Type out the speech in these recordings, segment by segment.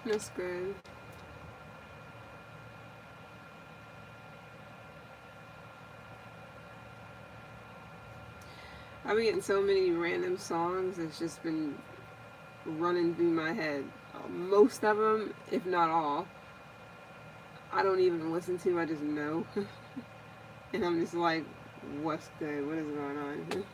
That's good. I've been getting so many random songs. It's just been running through my head. Most of them, if not all, I don't even listen to. I just know, and I'm just like, "What's good? What is going on?"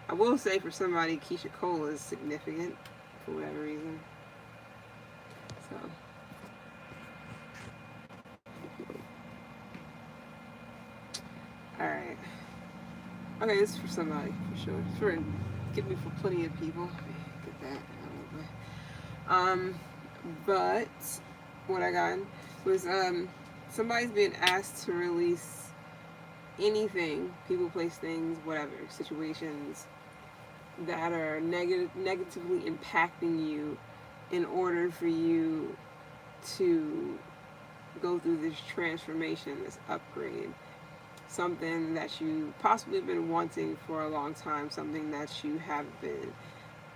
I will say for somebody, Keisha Cole is significant for whatever reason. So, all right. Okay, this is for somebody for sure. It's for get me for plenty of people. Get that out of the way. But what I got was somebody's being asked to release anything, people, place, things, whatever, situations that are negatively impacting you in order for you to go through this transformation, this upgrade. Something that you possibly been wanting for a long time, something that you have been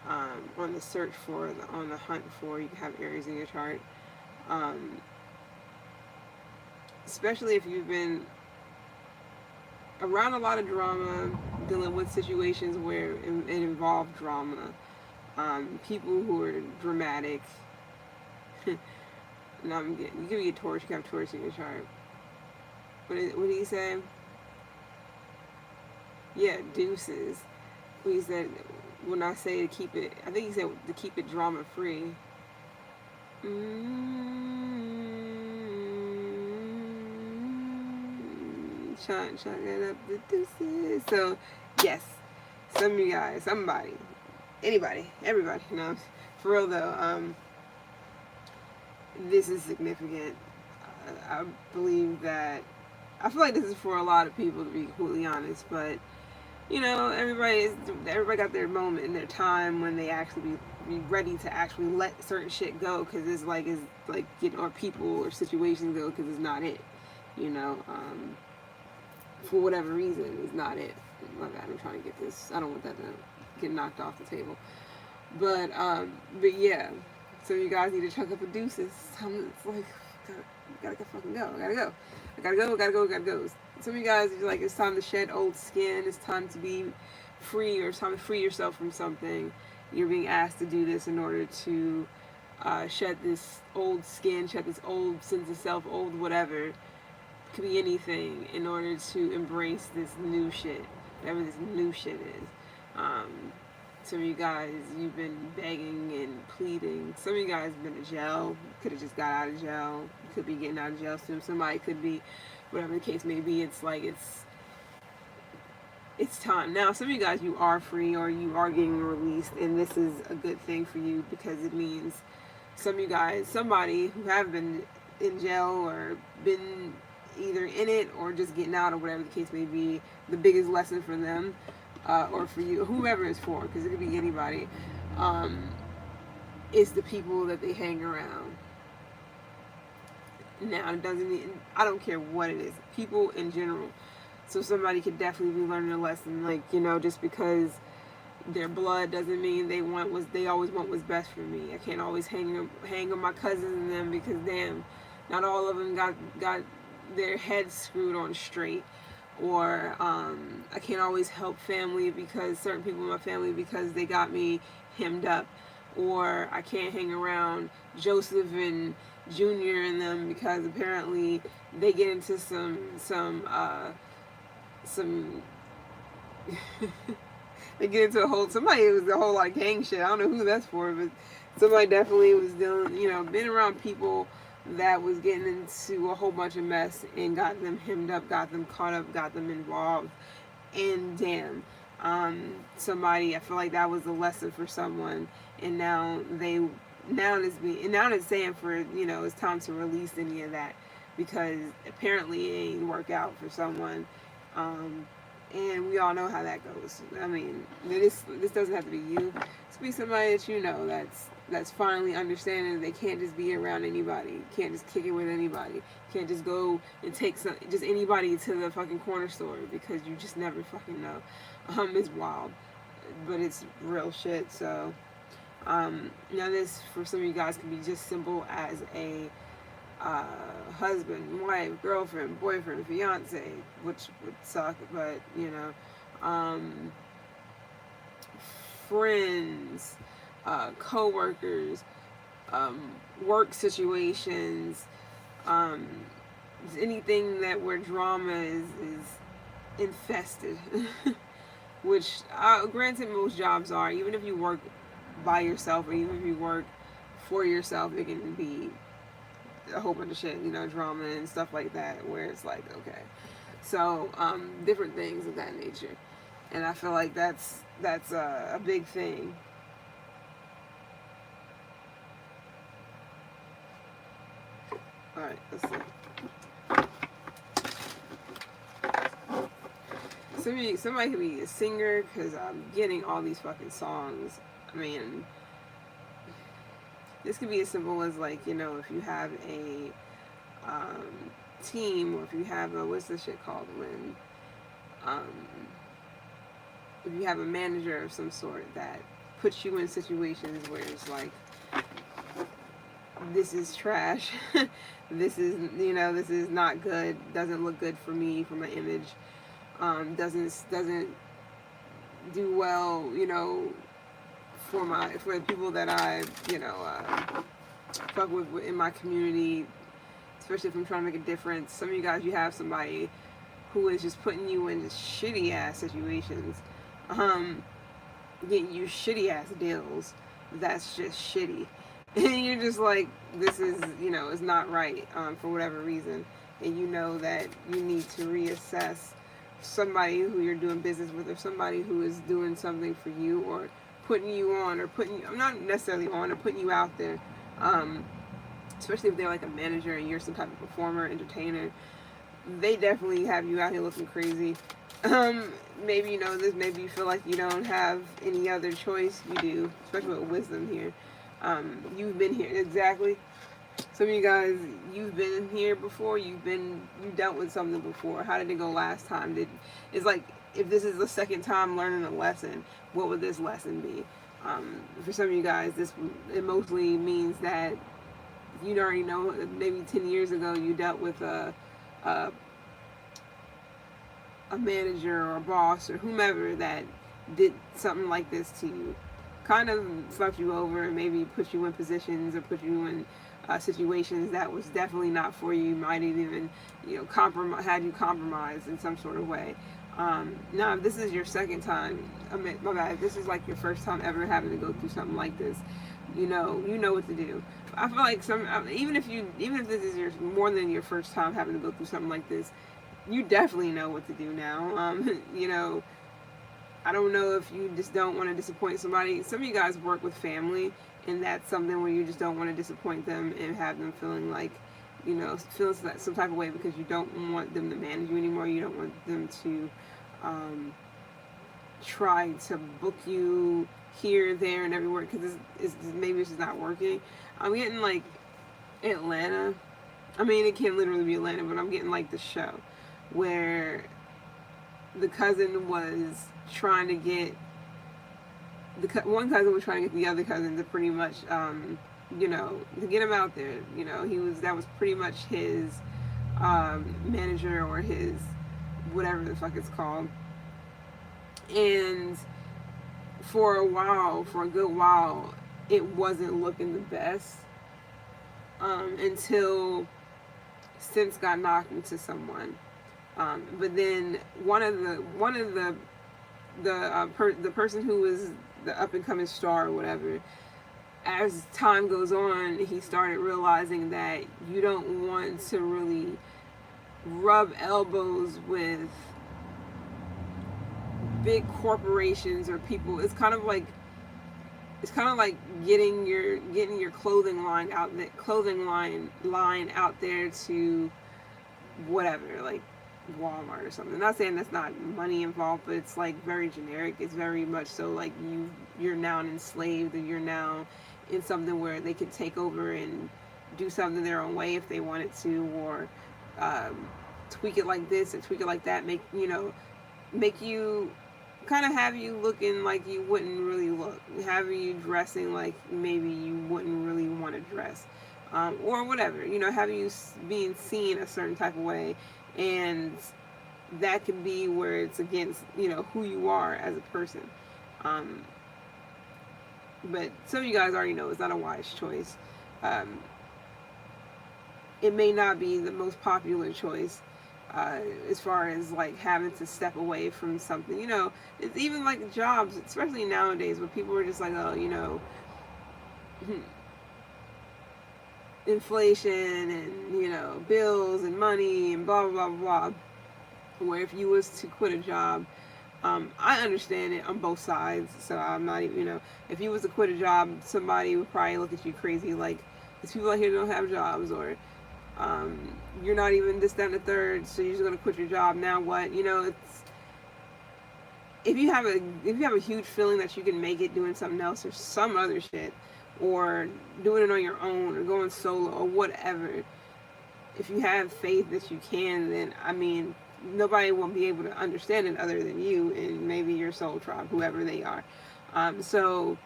on the search for, on the hunt for. You have Aries in your chart. Um, Especially if you've been around a lot of drama, dealing with situations where it involved drama, people who are dramatic. No, I'm getting, you can be a Taurus, you can have Taurus in your chart. What did he say? Yeah, deuces. He said, when I say to keep it, I think he said to keep it drama free. Trying it up the deuces. So, yes, some of you guys, somebody, anybody, everybody, no, for real though, this is significant. I believe that, I feel like this is for a lot of people to be completely honest, but you know, everybody got their moment and their time when they actually be ready to actually let certain shit go because it's like getting or people or situations go because it's not it, you know, for whatever reason it's not it. My bad, I'm trying to get this. I don't want that to get knocked off the table. But yeah, so you guys need to chuck up the deuces. It's like gotta fucking go. I gotta go. I gotta go. Gotta go. Gotta go. Some of you guys are like, it's time to shed old skin. It's time to be free, or it's time to free yourself from something. You're being asked to do this in order to shed this old skin, shed this old sense of self, old whatever. It could be anything in order to embrace this new shit, whatever this new shit is. Some of you guys, you've been begging and pleading. Some of you guys have been to jail. Could have just got out of jail. Could be getting out of jail soon. Somebody could be, whatever the case may be. It's like it's time now. Some of you guys, you are free or you are getting released, and this is a good thing for you because it means some of you guys, somebody who have been in jail or been either in it or just getting out or whatever the case may be, the biggest lesson for them or for you, whoever it's for, because it could be anybody, um, is the people that they hang around. Now, it doesn't mean, I don't care what it is, people in general. So somebody could definitely be learning a lesson, like, you know, just because their blood doesn't mean they always want what's best for me. I can't always hang on my cousins and them because damn, not all of them got their heads screwed on straight. Or I can't always help family because certain people in my family because they got me hemmed up. Or I can't hang around Joseph and Junior and them because apparently they get into some they get into a whole, somebody, it was a whole lot of gang shit. I don't know who that's for, but somebody definitely was dealing, you know, been around people that was getting into a whole bunch of mess and got them hemmed up, got them caught up, got them involved. And damn, somebody, I feel like that was a lesson for someone, and now it's saying for, you know, it's time to release any of that because apparently it ain't work out for someone. Um, and we all know how that goes. I mean, this doesn't have to be you. It's be somebody that you know that's finally understanding they can't just be around anybody. Can't just kick it with anybody. Can't just go and take just anybody to the fucking corner store because you just never fucking know. It's wild, but it's real shit. So Now this for some of you guys can be just simple as a husband, wife, girlfriend, boyfriend, fiance, which would suck, but friends, co-workers, work situations, um, anything that where drama is infested. Which, granted, most jobs are. Even if you work by yourself, or even if you work for yourself, it can be a whole bunch of shit, drama and stuff like that, where it's like, okay, so different things of that nature, and I feel like that's a big thing. All right, let's see. Somebody could be a singer because I'm getting all these fucking songs. I mean, this could be as simple as like, if you have a team, or if you have a, what's this shit called when, if you have a manager of some sort that puts you in situations where it's like, this is trash, this is not good, doesn't look good for me, for my image, doesn't do well, for the people that I, fuck with in my community, especially if I'm trying to make a difference. Some of you guys, you have somebody who is just putting you in just shitty ass situations, getting you shitty ass deals. That's just shitty, and you're just like, this is, is not right, for whatever reason, and you know that you need to reassess somebody who you're doing business with, or somebody who is doing something for you, or putting you on, or I'm not necessarily on, or putting you out there, especially if they're like a manager and you're some type of performer, entertainer. They definitely have you out here looking crazy. Maybe you know this, maybe you feel like you don't have any other choice. You do, especially with wisdom here. You've been here, exactly. Some of you guys, you've been here before. You dealt with something before. How did it go last time? It's like, if this is the second time learning a lesson, what would this lesson be? For some of you guys, it mostly means that you already know. Maybe 10 years ago, you dealt with a manager or a boss or whomever that did something like this to you, kind of fucked you over, and maybe put you in positions, or put you in situations that was definitely not for you. Might even, had you compromised in some sort of way. Now, if this is your second time, my bad, if this is like your first time ever having to go through something like this, you know what to do. I feel like even if this is your more than your first time having to go through something like this, you definitely know what to do now. I don't know if you just don't want to disappoint somebody. Some of you guys work with family, and that's something where you just don't want to disappoint them and have them feeling like, feel some type of way, because you don't want them to manage you anymore. You don't want them to try to book you here, there, and everywhere, because maybe it's just not working. I'm getting like Atlanta. I mean, it can't literally be Atlanta, but I'm getting like the show where the cousin was trying to get one cousin was trying to get the other cousin to pretty much, to get him out there. That was pretty much his manager, or his whatever the fuck it's called. And for a good while, it wasn't looking the best, until Sense got knocked into someone. But then one of the person who was the up and coming star or whatever, as time goes on, he started realizing that you don't want to really rub elbows with big corporations or people. It's kind of like getting your clothing line out there to whatever, like Walmart or something. I'm not saying that's not money involved, but it's like very generic. It's very much so like you're now enslaved, and you're now in something where they can take over and do something their own way if they wanted to, or tweak it like this and tweak it like that, make you kind of have you looking like you wouldn't really look, have you dressing like maybe you wouldn't really want to dress, or whatever, have you being seen a certain type of way, and that can be where it's against, who you are as a person. Um, but some of you guys already know it's not a wise choice. Um, it may not be the most popular choice, as far as like having to step away from something. It's even like jobs, especially nowadays, where people are just like, oh, inflation and bills and money and blah blah blah blah. Where if you was to quit a job, I understand it on both sides. So I'm not even, if you was to quit a job, somebody would probably look at you crazy, like these people out here don't have jobs, or you're not even this, that, and the third, so you're just gonna quit your job. Now what? It's if you have a huge feeling that you can make it doing something else or some other shit, or doing it on your own or going solo or whatever. If you have faith that you can, then I mean, nobody will be able to understand it other than you and maybe your soul tribe, whoever they are. So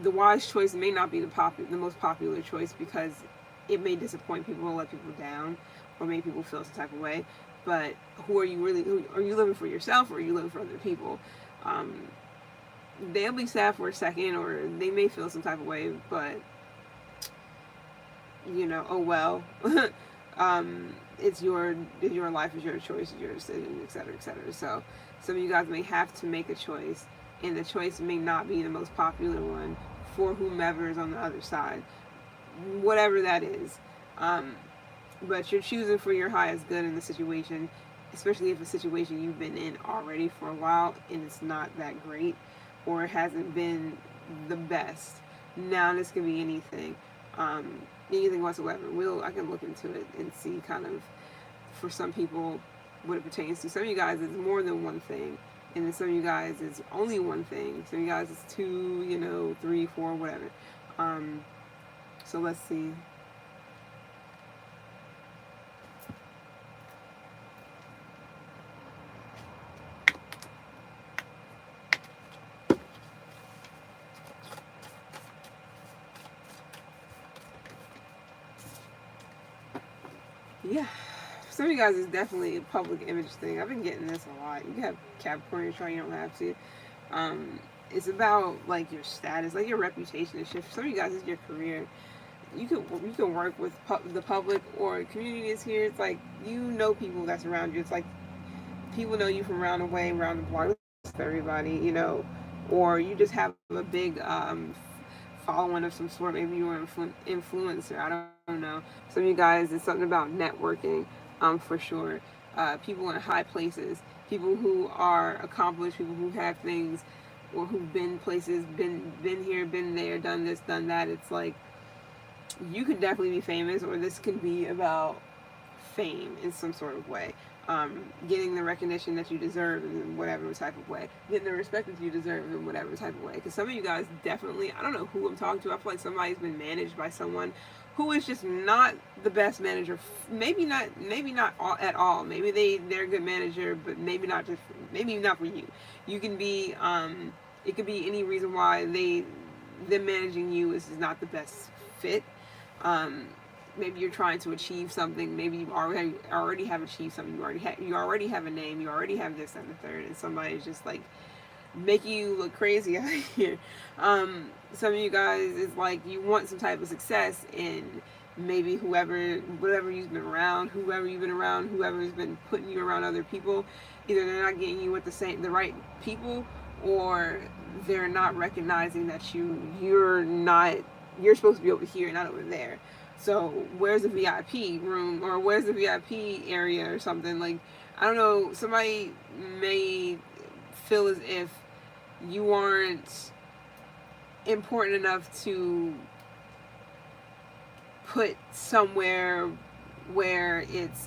the wise choice may not be the most popular choice, because it may disappoint people or let people down or make people feel some type of way. But who are you really? Who, are you living for yourself, or are you living for other people? Um, they'll be sad for a second, or they may feel some type of way, but oh well. It's your life, is your choice, is your decision, etc., etc. So some of you guys may have to make a choice, and the choice may not be the most popular one for whomever is on the other side, whatever that is. But you're choosing for your highest good in the situation, especially if a situation you've been in already for a while and it's not that great, or it hasn't been the best. Now this can be anything. Anything whatsoever. I can look into it and see kind of, for some people, what it pertains to. Some of you guys it's more than one thing, and then some of you guys it's only one thing. Some of you guys it's 2, 3, 4, whatever. So let's see. Yeah, some of you guys is definitely a public image thing. I've been getting this a lot. You have Capricorn, you're trying, you don't have to. It's about like your status, like your reputation and shit. For some of you guys, it's your career. You can work with the public or communities here. It's like people that's around you. It's like people know you from around the way, around the block. Everybody, or you just have a big following of some sort. Maybe you're an influencer. I don't know. Some of you guys, it's something about networking, for sure. People in high places, people who are accomplished, people who have things, or who've been places, been here, been there, done this, done that. It's like you could definitely be famous, or this could be about fame in some sort of way. Getting the recognition that you deserve in whatever type of way, getting the respect that you deserve in whatever type of way. Because some of you guys definitely, I don't know who I'm talking to. I feel like somebody's been managed by someone who is just not the best manager. Maybe not at all. Maybe they're a good manager, but maybe not for you. You can be. It could be any reason why them managing you is not the best fit. Maybe you're trying to achieve something. Maybe you already have achieved something. You already have a name. You already have this and the third, and somebody's just like making you look crazy out here. Some of you guys is like you want some type of success, and maybe whatever you've been around, whoever's been putting you around other people, either they're not getting you with the right people, or they're not recognizing that you're supposed to be over here, not over there. So where's the VIP room, or where's the VIP area or something? Like, I don't know, somebody may feel as if you aren't important enough to put somewhere where it's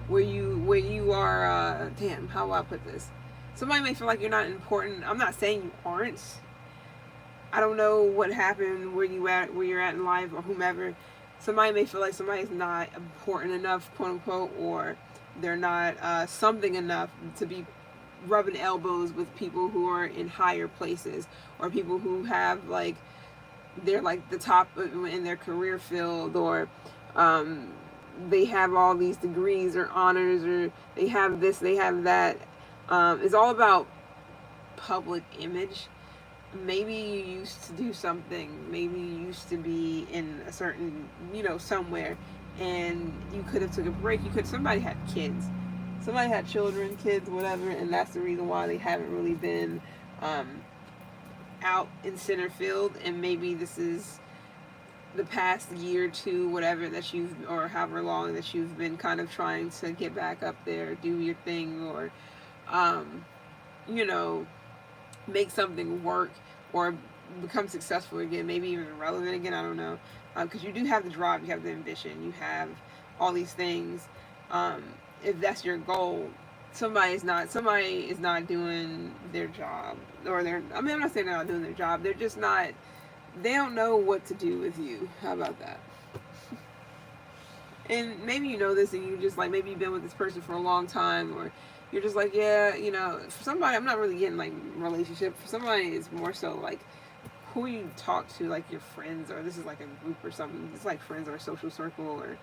where you are damn, how will I put this? Somebody may feel like you're not important. I'm not saying you aren't. I don't know what happened where you're at in life, or whomever. Somebody may feel like somebody's not important enough, quote unquote, or they're not something enough to be rubbing elbows with people who are in higher places, or people who have like, they're like the top in their career field, or they have all these degrees or honors, or they have this, they have that. It's all about public image. Maybe you used to do something, maybe you used to be in a certain, somewhere, and you could have took a break. Somebody had kids, somebody had children, kids, whatever, and that's the reason why they haven't really been out in center field. And maybe this is the past year or two, whatever, that you've, or however long that you've been kind of trying to get back up there, do your thing, or you know, make something work, or become successful again, maybe even relevant again. I don't know, because you do have the drive, you have the ambition, you have all these things. If that's your goal, somebody is not doing their job, or I'm not saying they're not doing their job. They're just not. They don't know what to do with you. How about that? And maybe you know this, and you just like, maybe you've been with this person for a long time, or you're just like, yeah, for somebody, I'm not really getting like relationship. For somebody, it's more so like who you talk to, like your friends, or this is like a group or something. It's like friends or a social circle, or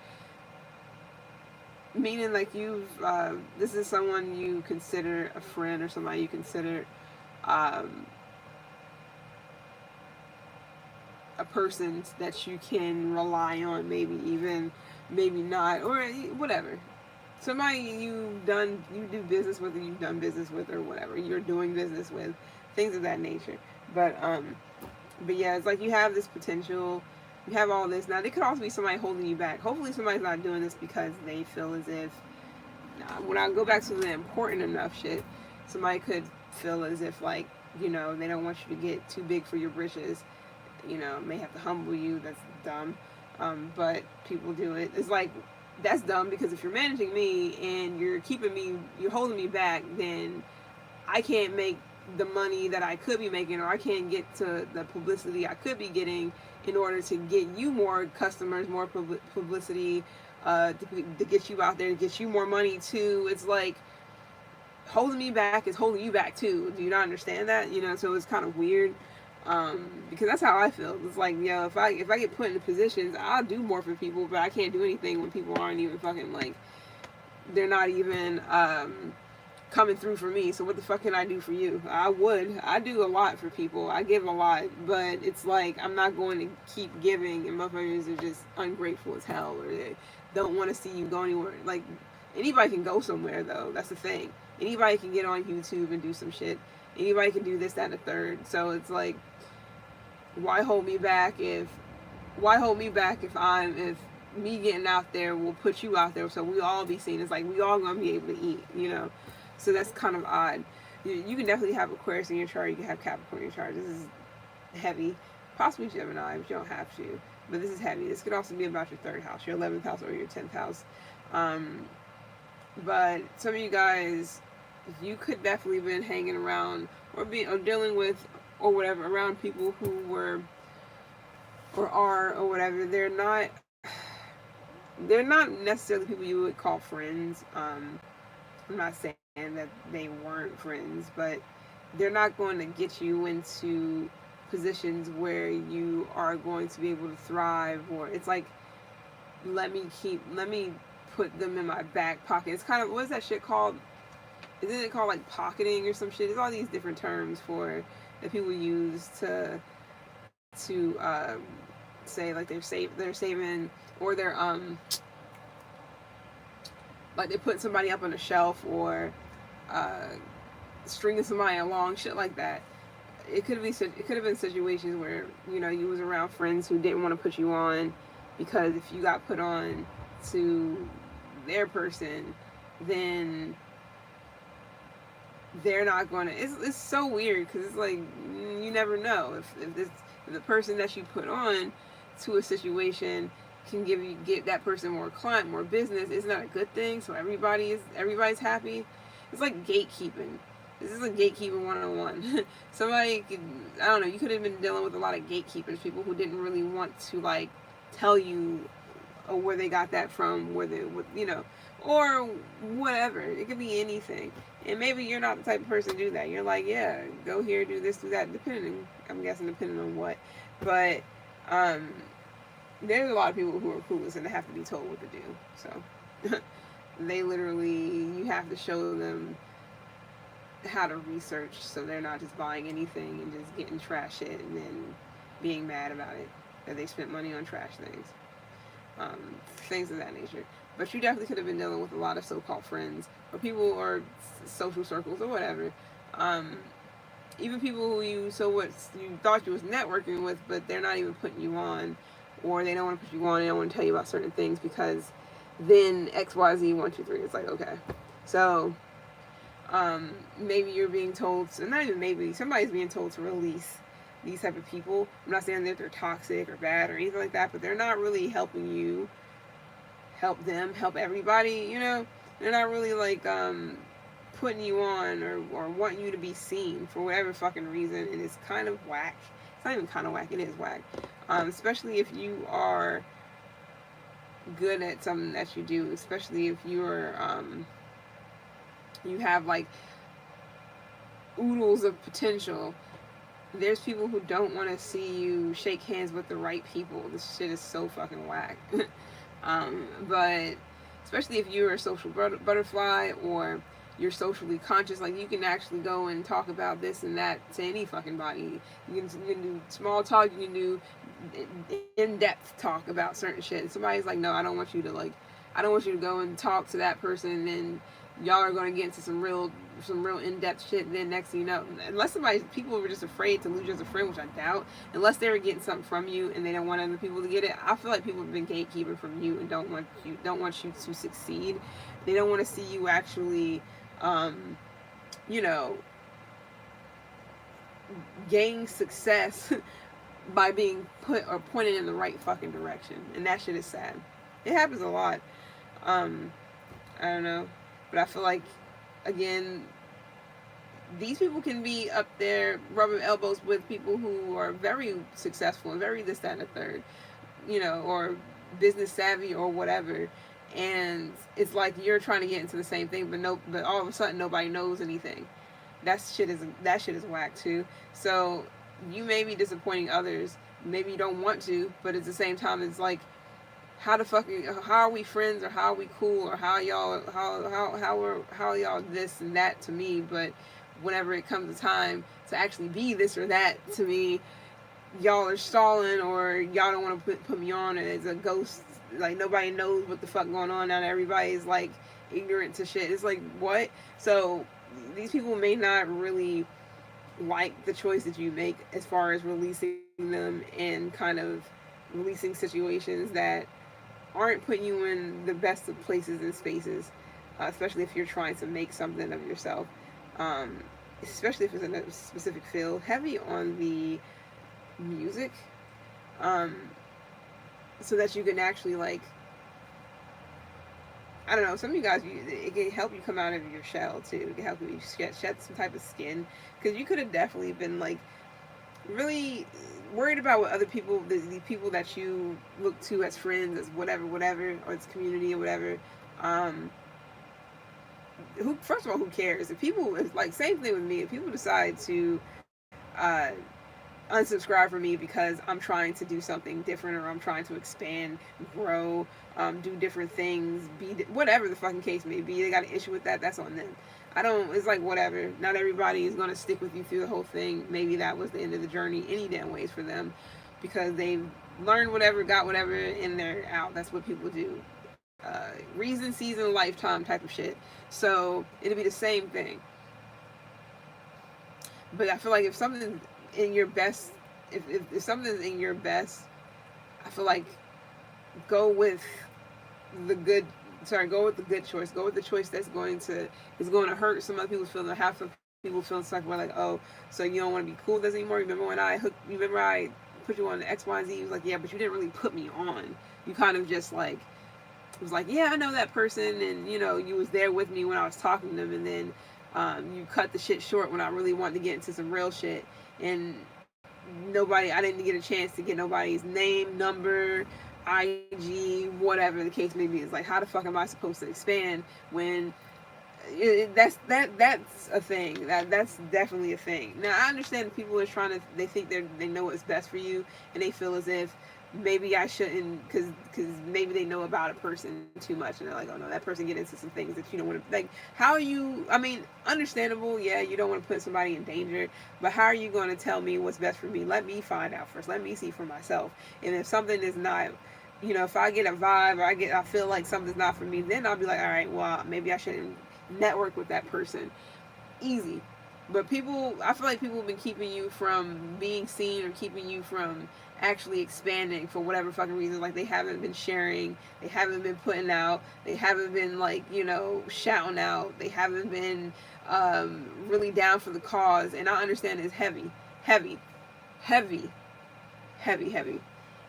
meaning like this is someone you consider a friend, or somebody you consider a person that you can rely on, maybe even, maybe not, or whatever. Somebody you do business with, or you've done business with, or whatever you're doing business with, things of that nature. But yeah, it's like you have this potential, you have all this. Now, there could also be somebody holding you back. Hopefully somebody's not doing this because they feel as if, when I go back to the important enough shit, somebody could feel as if like, they don't want you to get too big for your britches, may have to humble you. That's dumb. But people do it. It's like, that's dumb, because if you're managing me and you're holding me back, then I can't make the money that I could be making, or I can't get to the publicity I could be getting in order to get you more customers, more publicity, to get you out there, to get you more money too. It's like, holding me back is holding you back too. Do you not understand that? So it's kind of weird. Because that's how I feel. It's like, if I get put into positions, I'll do more for people, but I can't do anything when people aren't even fucking like, they're not even coming through for me. So what the fuck can I do for you? I do a lot for people. I give a lot, but it's like, I'm not going to keep giving, and motherfuckers are just ungrateful as hell, or they don't want to see you go anywhere. Like, anybody can go somewhere though. That's the thing. Anybody can get on YouTube and do some shit. Anybody can do this, that, and the third. So it's like, why hold me back if me getting out there will put you out there, so we all be seen. It's like, we all gonna be able to eat, So that's kind of odd. You can definitely have Aquarius in your chart. You can have Capricorn in your chart. This is heavy. Possibly Gemini, but you don't have to. But this is heavy. This could also be about your 3rd house, your 11th house, or your 10th house. But some of you guys, you could definitely been hanging around, or dealing with, or whatever, around people who were, or are, or whatever. They're not necessarily people you would call friends. I'm not saying that they weren't friends, but they're not going to get you into positions where you are going to be able to thrive. Or it's like, let me put them in my back pocket. It's kind of, what's that shit called? Isn't it called like pocketing or some shit? There's all these different terms for that people use to say like they're saving, or they're like they put somebody up on a shelf, or stringing somebody along, shit like that. It could have been situations where you was around friends who didn't want to put you on, because if you got put on to their person, then they're not going to. It's so weird, because it's like, you never know if the person that you put on to a situation can get that person more client, more business. It's not a good thing. So everybody's happy. It's like gatekeeping. This is a gatekeeping 101. Somebody could, I don't know, you could have been dealing with a lot of gatekeepers, people who didn't really want to like tell you where they got that from, or whatever. It could be anything. And maybe you're not the type of person to do that. You're like, yeah, go here, do this, do that, depending, I'm guessing, depending on what. But um, there's a lot of people who are clueless and they have to be told what to do. So they literally, you have to show them how to research so they're not just buying anything and just getting trash shit and then being mad about it that they spent money on trash things. um, Things of that nature. But you definitely could have been dealing with a lot of so-called friends or people or social circles or whatever. Um, Even people who you thought you was networking with, but they're not even putting you on, or they don't want to put you on. They don't want to tell you about certain things because then X Y Z 1 2 3. It's like, okay, so maybe you're being told, not even maybe, somebody's being told to release these type of people. I'm not saying that they're toxic or bad or anything like that, but they're not really helping you help them, help everybody, you know? They're not really like putting you on or wanting you to be seen for whatever fucking reason, and it's kind of whack. It's not even kind of whack, it is whack. Especially if you are good at something that you do, especially if you're you have like oodles of potential. There's people who don't want to see you shake hands with the right people. This shit is so fucking whack. But especially if you're a social butterfly or you're socially conscious, like you can actually go and talk about this and that to any fucking body. You can do small talk, you can do in-depth talk about certain shit. And somebody's like, no, I don't want you to go and talk to that person, and then y'all are going to get into some real in-depth shit. And then next thing you know, unless people were just afraid to lose you as a friend, which I doubt, unless they were getting something from you and they don't want other people to get it. I feel like people have been gatekeeping from you and don't want you to succeed. They don't want to see you actually, you know, gain success by being put or pointed in the right fucking direction. And that shit is sad. It happens a lot. I don't know. But I feel like, again, these people can be up there rubbing elbows with people who are very successful and very this, that, and the third, you know, or business savvy or whatever. And it's like you're trying to get into the same thing, but all of a sudden nobody knows anything. That shit is whack too. So you may be disappointing others. Maybe you don't want to, but at the same time, it's like, how are we friends, or how are we cool, or how are y'all this and that to me, but whenever it comes to time to actually be this or that to me, y'all are stalling, or y'all don't want to put me on, and it's a ghost, like nobody knows what the fuck going on now, everybody's like ignorant to shit. It's like, what? So these people may not really like the choice that you make as far as releasing them and kind of releasing situations that aren't putting you in the best of places and spaces, especially if you're trying to make something of yourself, especially if it's in a specific field, heavy on the music, so that you can actually, like, I don't know, some of you guys, it can help you come out of your shell too. It can help you shed some type of skin, because you could have definitely been like really worried about what other people, the people that you look to as friends, as whatever, or as community or whatever. First of all, who cares? If people, it's like, same thing with me. If people decide to unsubscribe from me because I'm trying to do something different, or I'm trying to expand, grow, do different things, whatever the fucking case may be, they got an issue with that, that's on them. It's like, whatever. Not everybody is going to stick with you through the whole thing. Maybe that was the end of the journey any damn ways for them, because they've learned whatever, got whatever, and they're out. That's what people do. Reason, season, lifetime type of shit. So it'll be the same thing. But I feel like if something's in your best, if something's in your best, I feel like go with the good choice. Go with the choice that's going to hurt some other people's feelings. Half of people feeling stuck. We're like, oh, so you don't want to be cool with us anymore? Remember I put you on the X, Y, Z? He was like, yeah, but you didn't really put me on. You kind of just like, it was like, yeah, I know that person, and you know, you was there with me when I was talking to them, and then you cut the shit short when I really wanted to get into some real shit, and I didn't get a chance to get nobody's name, number, IG, whatever the case may be. It's like, how the fuck am I supposed to expand when that's a thing. That's definitely a thing. Now I understand people are trying to. They think they know what's best for you, and they feel as if maybe I shouldn't, because maybe they know about a person too much, and they're like, oh no, that person get into some things that you don't want to. Like, how are you? I mean, understandable. Yeah, you don't want to put somebody in danger, but how are you going to tell me what's best for me? Let me find out first. Let me see for myself. And if something is not, if I get a vibe, or I feel like something's not for me, then I'll be like, all right, well, maybe I shouldn't network with that person. Easy. But people, I feel like people have been keeping you from being seen, or keeping you from actually expanding for whatever fucking reason. Like, they haven't been sharing, they haven't been putting out, they haven't been, like, shouting out, they haven't been really down for the cause. And I understand it's heavy, heavy, heavy, heavy, heavy.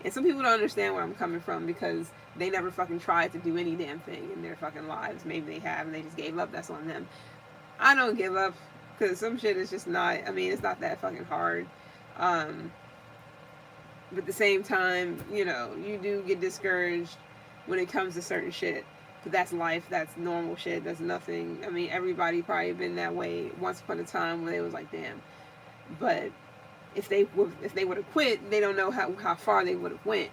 And some people don't understand where I'm coming from, because they never fucking tried to do any damn thing in their fucking lives. Maybe they have and they just gave up. That's on them. I don't give up, because some shit is just not, I mean, it's not that fucking hard. But at the same time, you do get discouraged when it comes to certain shit. But that's life. That's normal shit. That's nothing. I mean, everybody probably been that way once upon a time when it was like, damn. But if they would have quit, they don't know how far they would have went.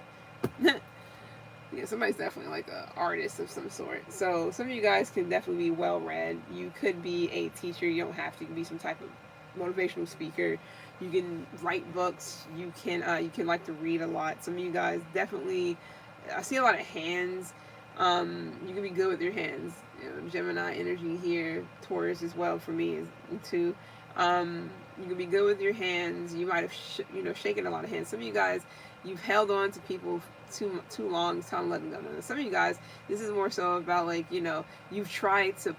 Yeah, somebody's definitely like an artist of some sort. So some of you guys can definitely be well read. You could be a teacher. You don't have to. You can be some type of motivational speaker. You can write books. You can like to read a lot. Some of you guys definitely. I see a lot of hands. You can be good with your hands. Gemini energy here. Taurus as well for me is too. You can be good with your hands. You might have shaken a lot of hands. Some of you guys, you've held on to people too long. It's time to let them go. Some of you guys, this is more so about, like, you've tried to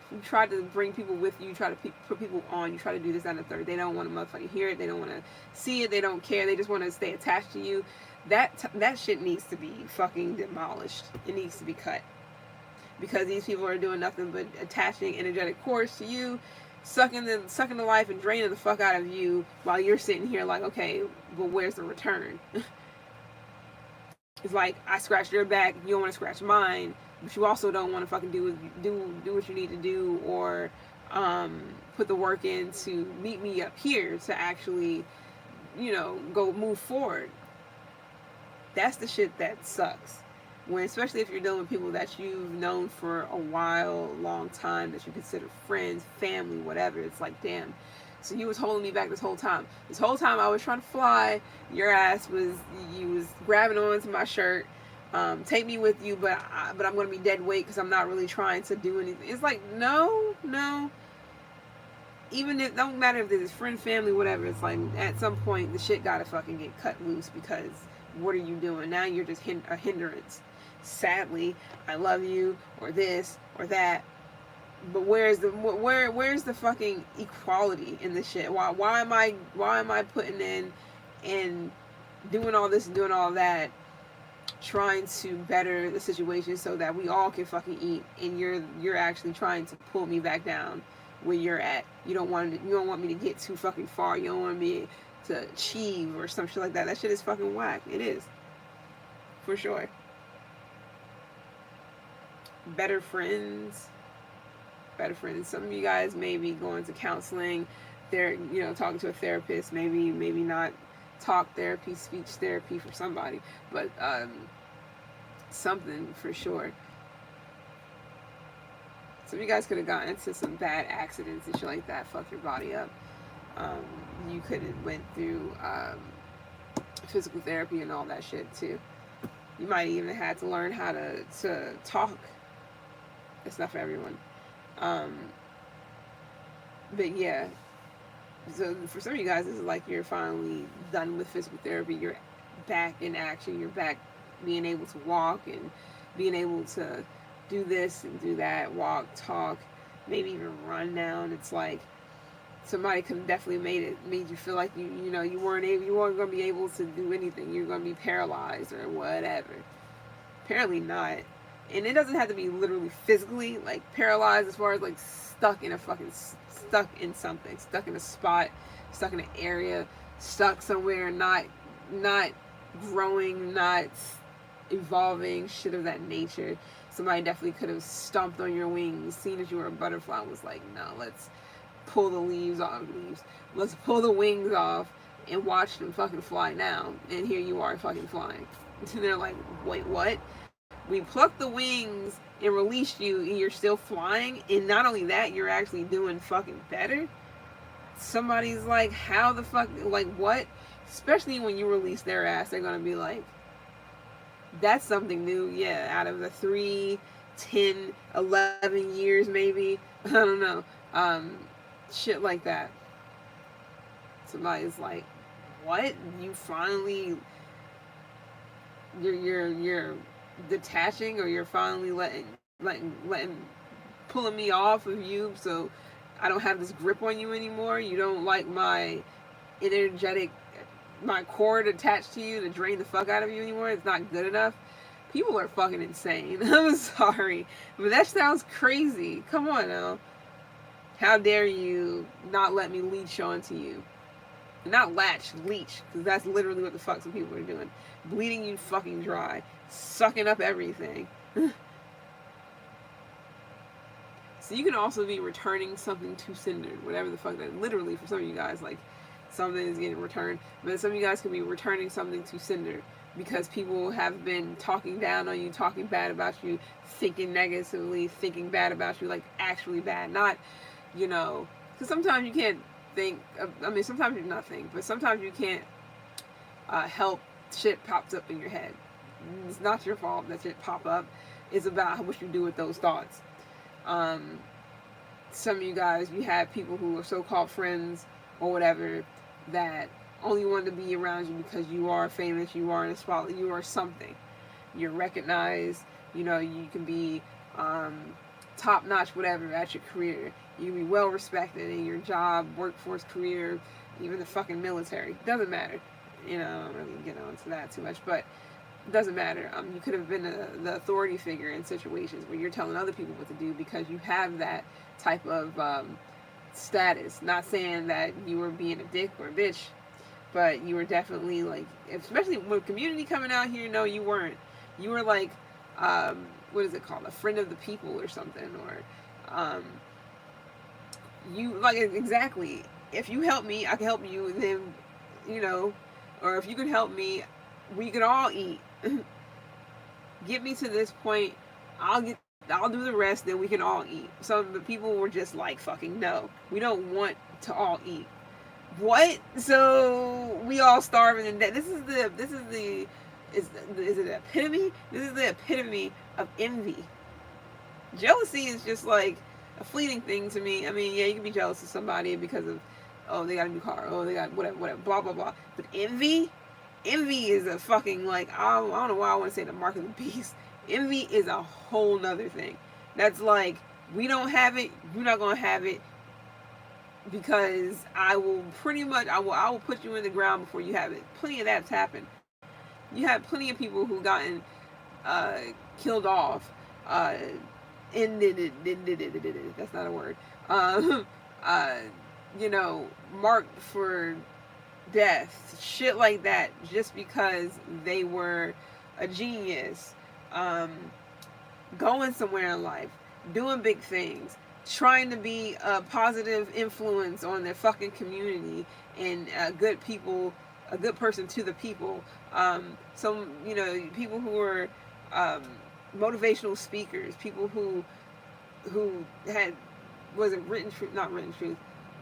bring people with you. You try to put people on. You try to do this, that, and the third. They don't want to motherfucking hear it. They don't want to see it. They don't care. They just want to stay attached to you. That shit needs to be fucking demolished. It needs to be cut, because these people are doing nothing but attaching energetic cords to you, sucking the life and draining the fuck out of you, while you're sitting here like, okay, but where's the return? It's like, I scratched your back, you don't want to scratch mine, but you also don't want to fucking do what you need to do, or put the work in to meet me up here to actually, go move forward. That's the shit that sucks. When, especially if you're dealing with people that you've known for a while, long time, that you consider friends, family, whatever. It's like, damn. So you was holding me back this whole time. This whole time I was trying to fly, your ass was grabbing onto my shirt. Take me with you, but I'm gonna be dead weight because I'm not really trying to do anything. It's like, no. Even if, don't matter if it's friend, family, whatever. It's like, at some point the shit gotta fucking get cut loose, because what are you doing now? You're just a hindrance. Sadly, I love you, or this or that. But where's the fucking equality in this shit? Why am I putting in and doing all this and doing all that, trying to better the situation so that we all can fucking eat, and you're actually trying to pull me back down where you're at. You don't want me to get too fucking far. You don't want me to achieve or some shit like that. That shit is fucking whack. It is, for sure. Better friends. Some of you guys may be going to counseling. They're, talking to a therapist. Maybe not talk therapy, speech therapy for somebody, but something for sure. Some of you guys could have gotten into some bad accidents and shit like that. Fuck your body up. You could have went through physical therapy and all that shit too. You might even had to learn how to talk. It's not for everyone. But yeah, so for some of you guys, this is like you're finally done with physical therapy. You're back in action. You're back being able to walk and being able to do this and do that, walk, talk, maybe even run now. And it's like, somebody could definitely made you feel like you weren't going to be able to do anything. You're going to be paralyzed or whatever. Apparently not. And it doesn't have to be literally physically, like, paralyzed, as far as, like, stuck in something, stuck in a spot, stuck in an area, stuck somewhere, not growing, not evolving, shit of that nature. Somebody definitely could have stomped on your wings, seen that you were a butterfly, and was like, no, let's pull the let's pull the wings off and watch them fucking fly now. And here you are fucking flying. And they're like, wait, what? We plucked the wings and released you, and you're still flying. And not only that, you're actually doing fucking better. Somebody's like, how the fuck, like, what? Especially when you release their ass, they're gonna be like, that's something new. Yeah, out of the 3, 10, 11 years maybe, I don't know, shit like that. Somebody's like, what? You finally, you're detaching, or you're finally letting pulling me off of you, so I don't have this grip on you anymore. You don't like my cord attached to you to drain the fuck out of you anymore. It's not good enough. People are fucking insane. I'm sorry, but that sounds crazy. Come on now. How dare you not let me leech onto you? Not latch, leech, because that's literally what the fuck some people are doing. Bleeding you fucking dry. Sucking up everything. So you can also be returning something to cinder, whatever the fuck that, literally for some of you guys, like, something is getting returned. But some of you guys could be returning something to cinder because people have been talking down on you, talking bad about you, thinking negatively, thinking bad about you, like actually bad. Not, because sometimes you can't think, sometimes you not think, but sometimes you can't help shit pops up in your head. It's not your fault that shit pop up. It's about what you do with those thoughts. Some of you guys, you have people who are so-called friends or whatever that only want to be around you because you are famous, you are in a spotlight, you are something. You're recognized, you can be top-notch whatever at your career. You can be well-respected in your job, workforce, career, even the fucking military. Doesn't matter. I don't really get into that too much, but it doesn't matter. You could have been the authority figure in situations where you're telling other people what to do because you have that type of status. Not saying that you were being a dick or a bitch, but you were definitely like, especially with community coming out here, no, you weren't. You were like, what is it called? A friend of the people or something, or you, like, exactly. If you help me, I can help you, and then, or if you can help me, we can all eat. Get me to this point, I'll do the rest, then we can all eat. So the people were just like, fucking no, we don't want to all eat. What? So we all starving and dead. Is it the epitome? This is the epitome of envy. Jealousy is just like a fleeting thing to me. Yeah, you can be jealous of somebody because of, oh, they got a new car, oh, they got whatever, blah, blah, blah. But envy is a fucking, like, I don't know why I want to say the mark of the beast. Envy is a whole nother thing. That's like, we don't have it, you're not going to have it, because I will put you in the ground before you have it. Plenty of that's happened. You have plenty of people who gotten killed off. That's not a word. Marked for death, shit like that, just because they were a genius, going somewhere in life, doing big things, trying to be a positive influence on their fucking community, and a good person to the people. People who are motivational speakers, people who had, not written truth,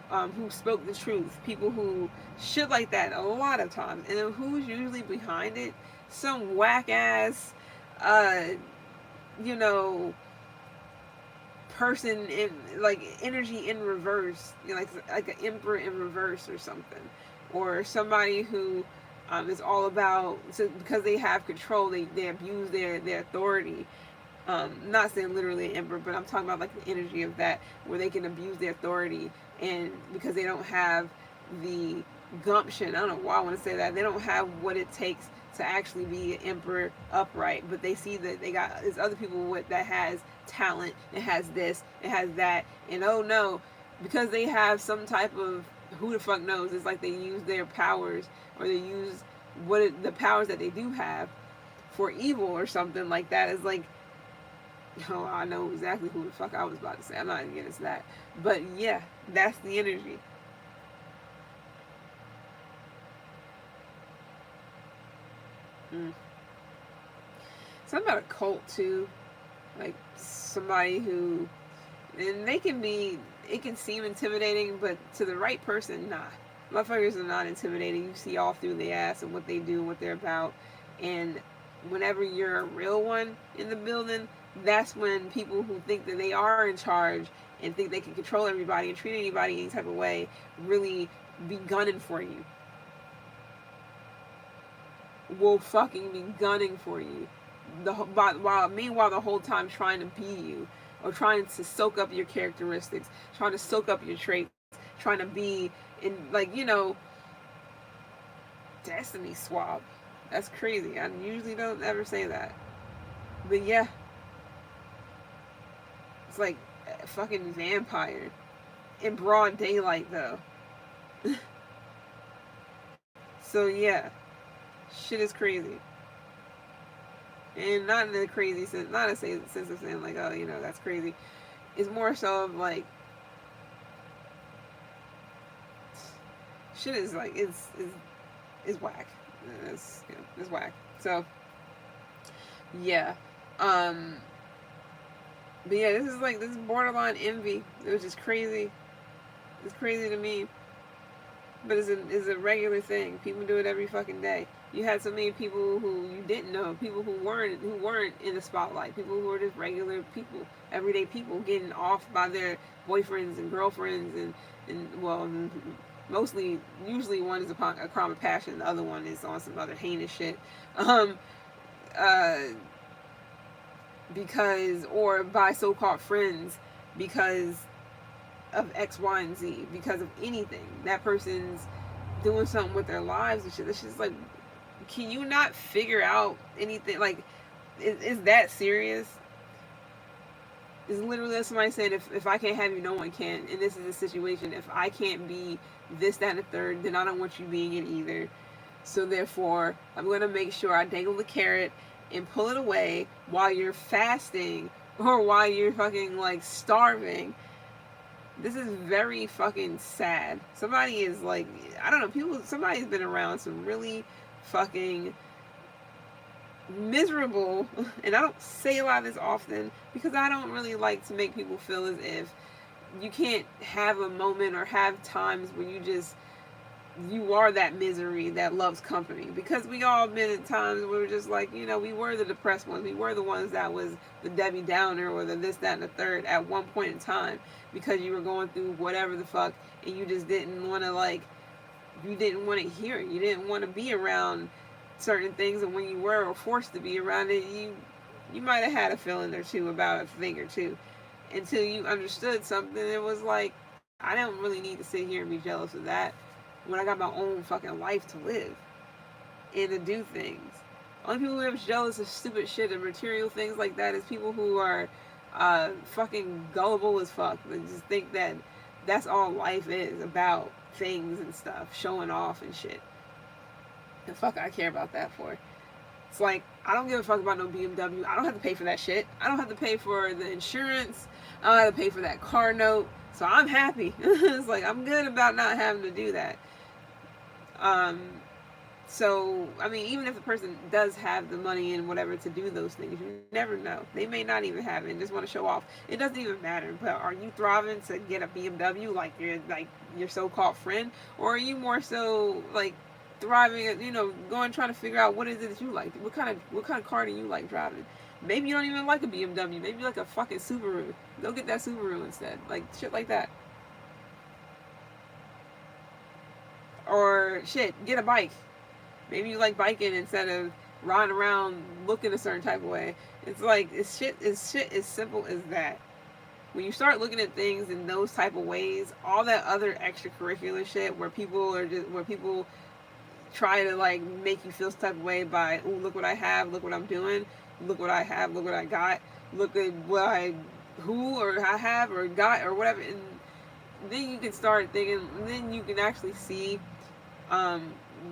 who spoke the truth, people who, shit like that, a lot of times. And then who's usually behind it? Some whack ass, person in, like, energy in reverse, like an emperor in reverse or something, or somebody who is all about, so because they have control, they abuse their authority. Not saying literally an emperor, but I'm talking about like the energy of that, where they can abuse their authority, and because they don't have the gumption, I don't know why I want to say that, they don't have what it takes to actually be an emperor upright, but they see that there's other people that has talent, it has this, it has that, and oh no, because they have some type of, who the fuck knows, it's like they use their powers, or they use the powers that they do have for evil or something like that is like, oh, I know exactly who the fuck I was about to say. I'm not even getting to that. But yeah, that's the energy. Mm. Something about a cult too. Like somebody who, and they can be, it can seem intimidating, but to the right person, nah. Motherfuckers are not intimidating. You see all through the ass and what they do and what they're about. And whenever you're a real one in the building, that's when people who think that they are in charge and think they can control everybody and treat anybody any type of way really be gunning for you. Will fucking be gunning for you. Meanwhile, the whole time trying to be you, or trying to soak up your characteristics, trying to soak up your traits, trying to be in, like, destiny swab. That's crazy. I usually don't ever say that, but yeah, it's like a fucking vampire in broad daylight though. So yeah, shit is crazy. And not in a crazy sense, not a sense of saying like, oh, that's crazy. It's more so of like, shit is like, it's whack. It's whack. So yeah, but yeah, this is borderline envy. It was just crazy. It's crazy to me, but it's a regular thing. People do it every fucking day. You had so many people who you didn't know, people who weren't in the spotlight, people who were just regular people, everyday people getting off by their boyfriends and girlfriends, and well, mostly, usually one is upon a crime of passion, the other one is on some other heinous shit, uh, because, or by so-called friends, because of X, Y, and Z, because of anything. That person's doing something with their lives and shit. It's just like, can you not figure out anything? Like, is that serious? It's literally somebody saying, if I can't have you, no one can. And this is the situation. If I can't be this, that, and the third, then I don't want you being it either. So therefore, I'm going to make sure I dangle the carrot and pull it away while you're fasting or while you're fucking like starving. This is very fucking sad. Somebody is like, I don't know, somebody's been around some really fucking miserable, and I don't say a lot of this often because I don't really like to make people feel as if you can't have a moment or have times where you are that misery that loves company, because we all been at times where we're just like, we were the depressed ones, we were the ones that was the Debbie Downer or the this, that, and the third at one point in time, because you were going through whatever the fuck, and you just didn't want to, like, you didn't want to hear it, you didn't want to be around certain things, and when you were forced to be around it, you might have had a feeling or two about a thing or two, until you understood something. It was like, I don't really need to sit here and be jealous of that when I got my own fucking life to live and to do things. Only people who are jealous of stupid shit and material things like that is people who are fucking gullible as fuck. They just think that that's all life is about, things and stuff, showing off and shit. The fuck I care about that for? It's like, I don't give a fuck about no BMW. I don't have to pay for that shit. I don't have to pay for the insurance. I don't have to pay for that car note. So I'm happy. It's like, I'm good about not having to do that. So, I mean, even if the person does have the money and whatever to do those things, you never know. They may not even have it and just want to show off. It doesn't even matter. But are you thriving to get a BMW like your so-called friend? Or are you more so like thriving, going trying to figure out what is it that you like? What kind of car do you like driving? Maybe you don't even like a BMW. Maybe you like a fucking Subaru. Go get that Subaru instead. Like, shit like that. Or shit, get a bike. Maybe you like biking instead of riding around looking a certain type of way. It's like, it's shit as simple as that. When you start looking at things in those type of ways, all that other extracurricular shit where people try to like make you feel some type of way by, oh, look what I have, look what I'm doing, look what I have, look what I got, look at what I have or got or whatever, and then you can start thinking, and then you can actually see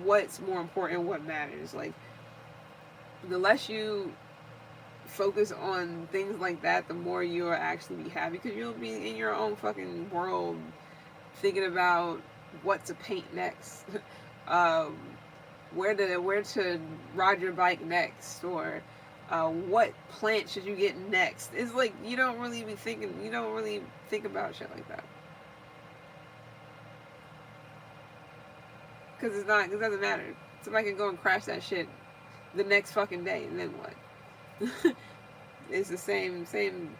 what's more important, what matters. Like, the less you focus on things like that, the more you'll actually be happy because you'll be in your own fucking world thinking about what to paint next, um, where to ride your bike next, or what plant should you get next. It's like you don't really think about shit like that because it doesn't matter. Somebody can go and crash that shit the next fucking day, and then what? It's the same thing.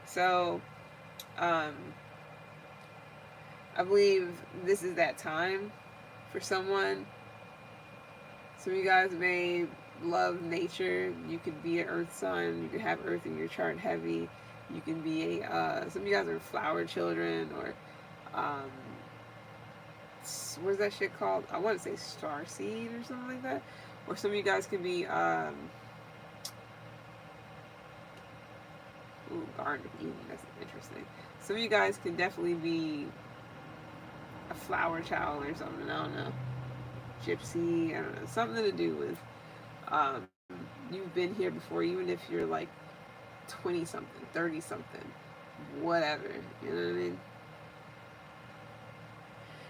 So, um, I believe this is that time for someone. Some of you guys may love nature. You could be an earth sign. You could have earth in your chart heavy. You can be some of you guys are flower children, or um, what's that shit called? I want to say star seed or something like that. Or some of you guys could be Garden of Eden. That's interesting. Some of you guys could definitely be a flower child or something. I don't know. Gypsy. I don't know. Something to do with um, you've been here before, even if you're like 20 something, 30 something, whatever. You know what I mean?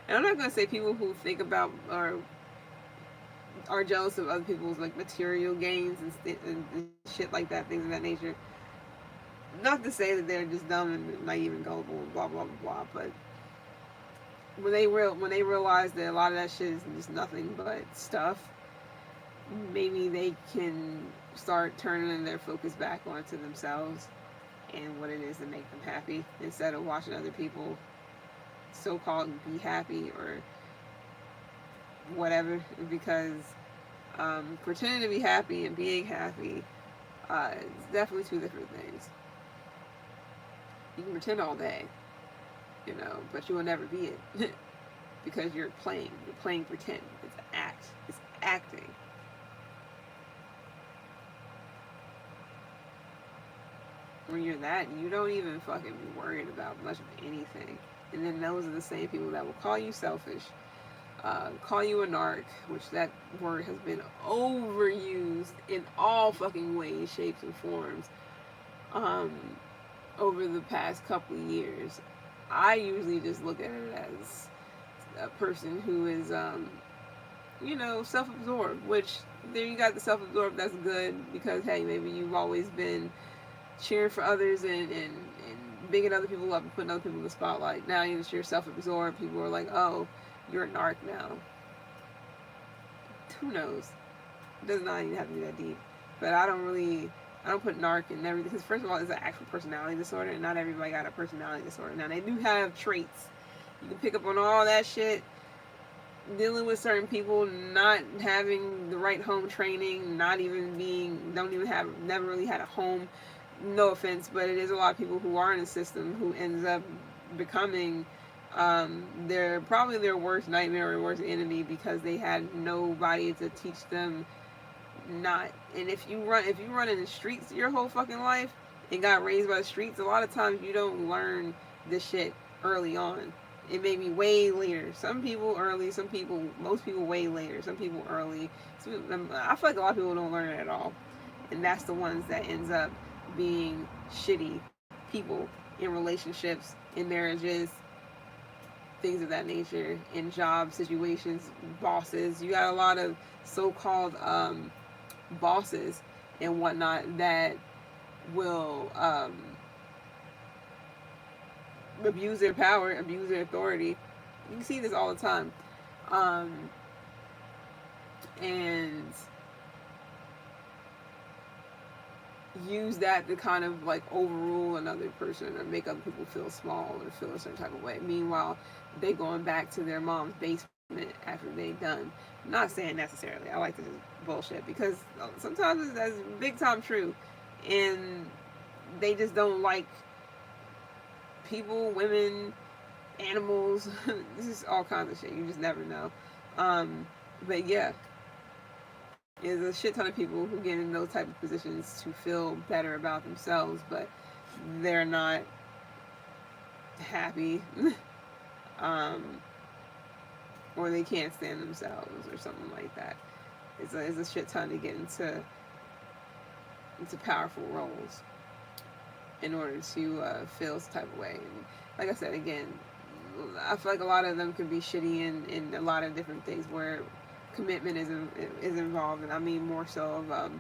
And I'm not gonna say people who think about or are jealous of other people's like material gains and shit like that, things of that nature. Not to say that they're just dumb and naive and gullible and blah blah blah, but when they realize that a lot of that shit is just nothing but stuff, maybe they can start turning their focus back onto themselves and what it is that make them happy instead of watching other people so-called be happy or whatever, because pretending to be happy and being happy is definitely two different things. You can pretend all day, you know, but you will never be it because you're playing pretend. It's an act. It's acting. When you're that, you don't even fucking be worried about much of anything. And then those are the same people that will call you selfish, call you a narc, which that word has been overused in all fucking ways, shapes, and forms um, over the past couple of years. I usually just look at it as a person who is, self-absorbed, which there you got the self-absorbed, that's good because, hey, maybe you've always been cheering for others and bigging other people up and putting other people in the spotlight. Now you're self-absorbed. People are like, oh, you're a narc now. Who knows? It does not even have to be that deep. But I don't put narc in everything because first of all, it's an actual personality disorder, and not everybody got a personality disorder. Now they do have traits. You can pick up on all that shit. Dealing with certain people not having the right home training, never really had a home. No offense, but it is a lot of people who are in the system who ends up becoming they're probably their worst nightmare or worst enemy because they had nobody to teach them not. And if you run in the streets your whole fucking life and got raised by the streets, a lot of times you don't learn this shit early on. It may be way later. Some people early, most people way later. Some people early. I feel like a lot of people don't learn it at all, and that's the ones that ends up being shitty people in relationships, in marriages, things of that nature, in job situations, bosses. You got a lot of so-called bosses and whatnot that will abuse their power, abuse their authority. You can see this all the time. And use that to kind of like overrule another person or make other people feel small or feel a certain type of way. Meanwhile, they going back to their mom's basement after they done. I'm not saying necessarily. I like this bullshit because sometimes that's big time true, and they just don't like people, women, animals. This is all kinds of shit. You just never know. But yeah, there's a shit ton of people who get in those type of positions to feel better about themselves, but they're not happy, or they can't stand themselves, or something like that. is a shit ton to get into powerful roles in order to feel some type of way. And like I said, again, I feel like a lot of them can be shitty in a lot of different things where commitment is involved, and I mean more so of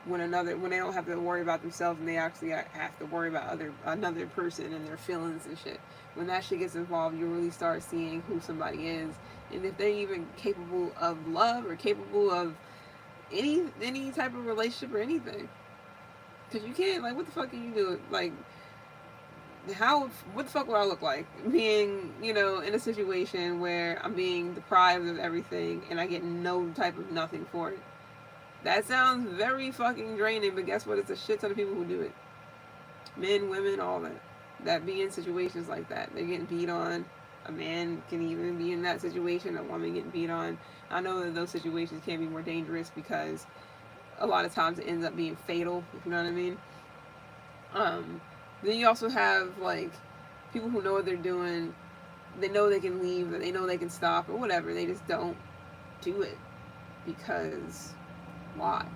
when they don't have to worry about themselves and they actually have to worry about another person and their feelings and shit. When that shit gets involved, you really start seeing who somebody is and if they're even capable of love or capable of any type of relationship or anything. Because you can't, like, what the fuck can you do? Like, what the fuck would I look like being, in a situation where I'm being deprived of everything and I get no type of nothing for it? That sounds very fucking draining, but guess what? It's a shit ton of people who do it. Men, women, all that be in situations like that. They're getting beat on. A man can even be in that situation. A woman getting beat on. I know that those situations can be more dangerous because a lot of times it ends up being fatal, if you know what I mean. Then you also have, like, people who know what they're doing. They know they can leave, they know they can stop, or whatever. They just don't do it because why?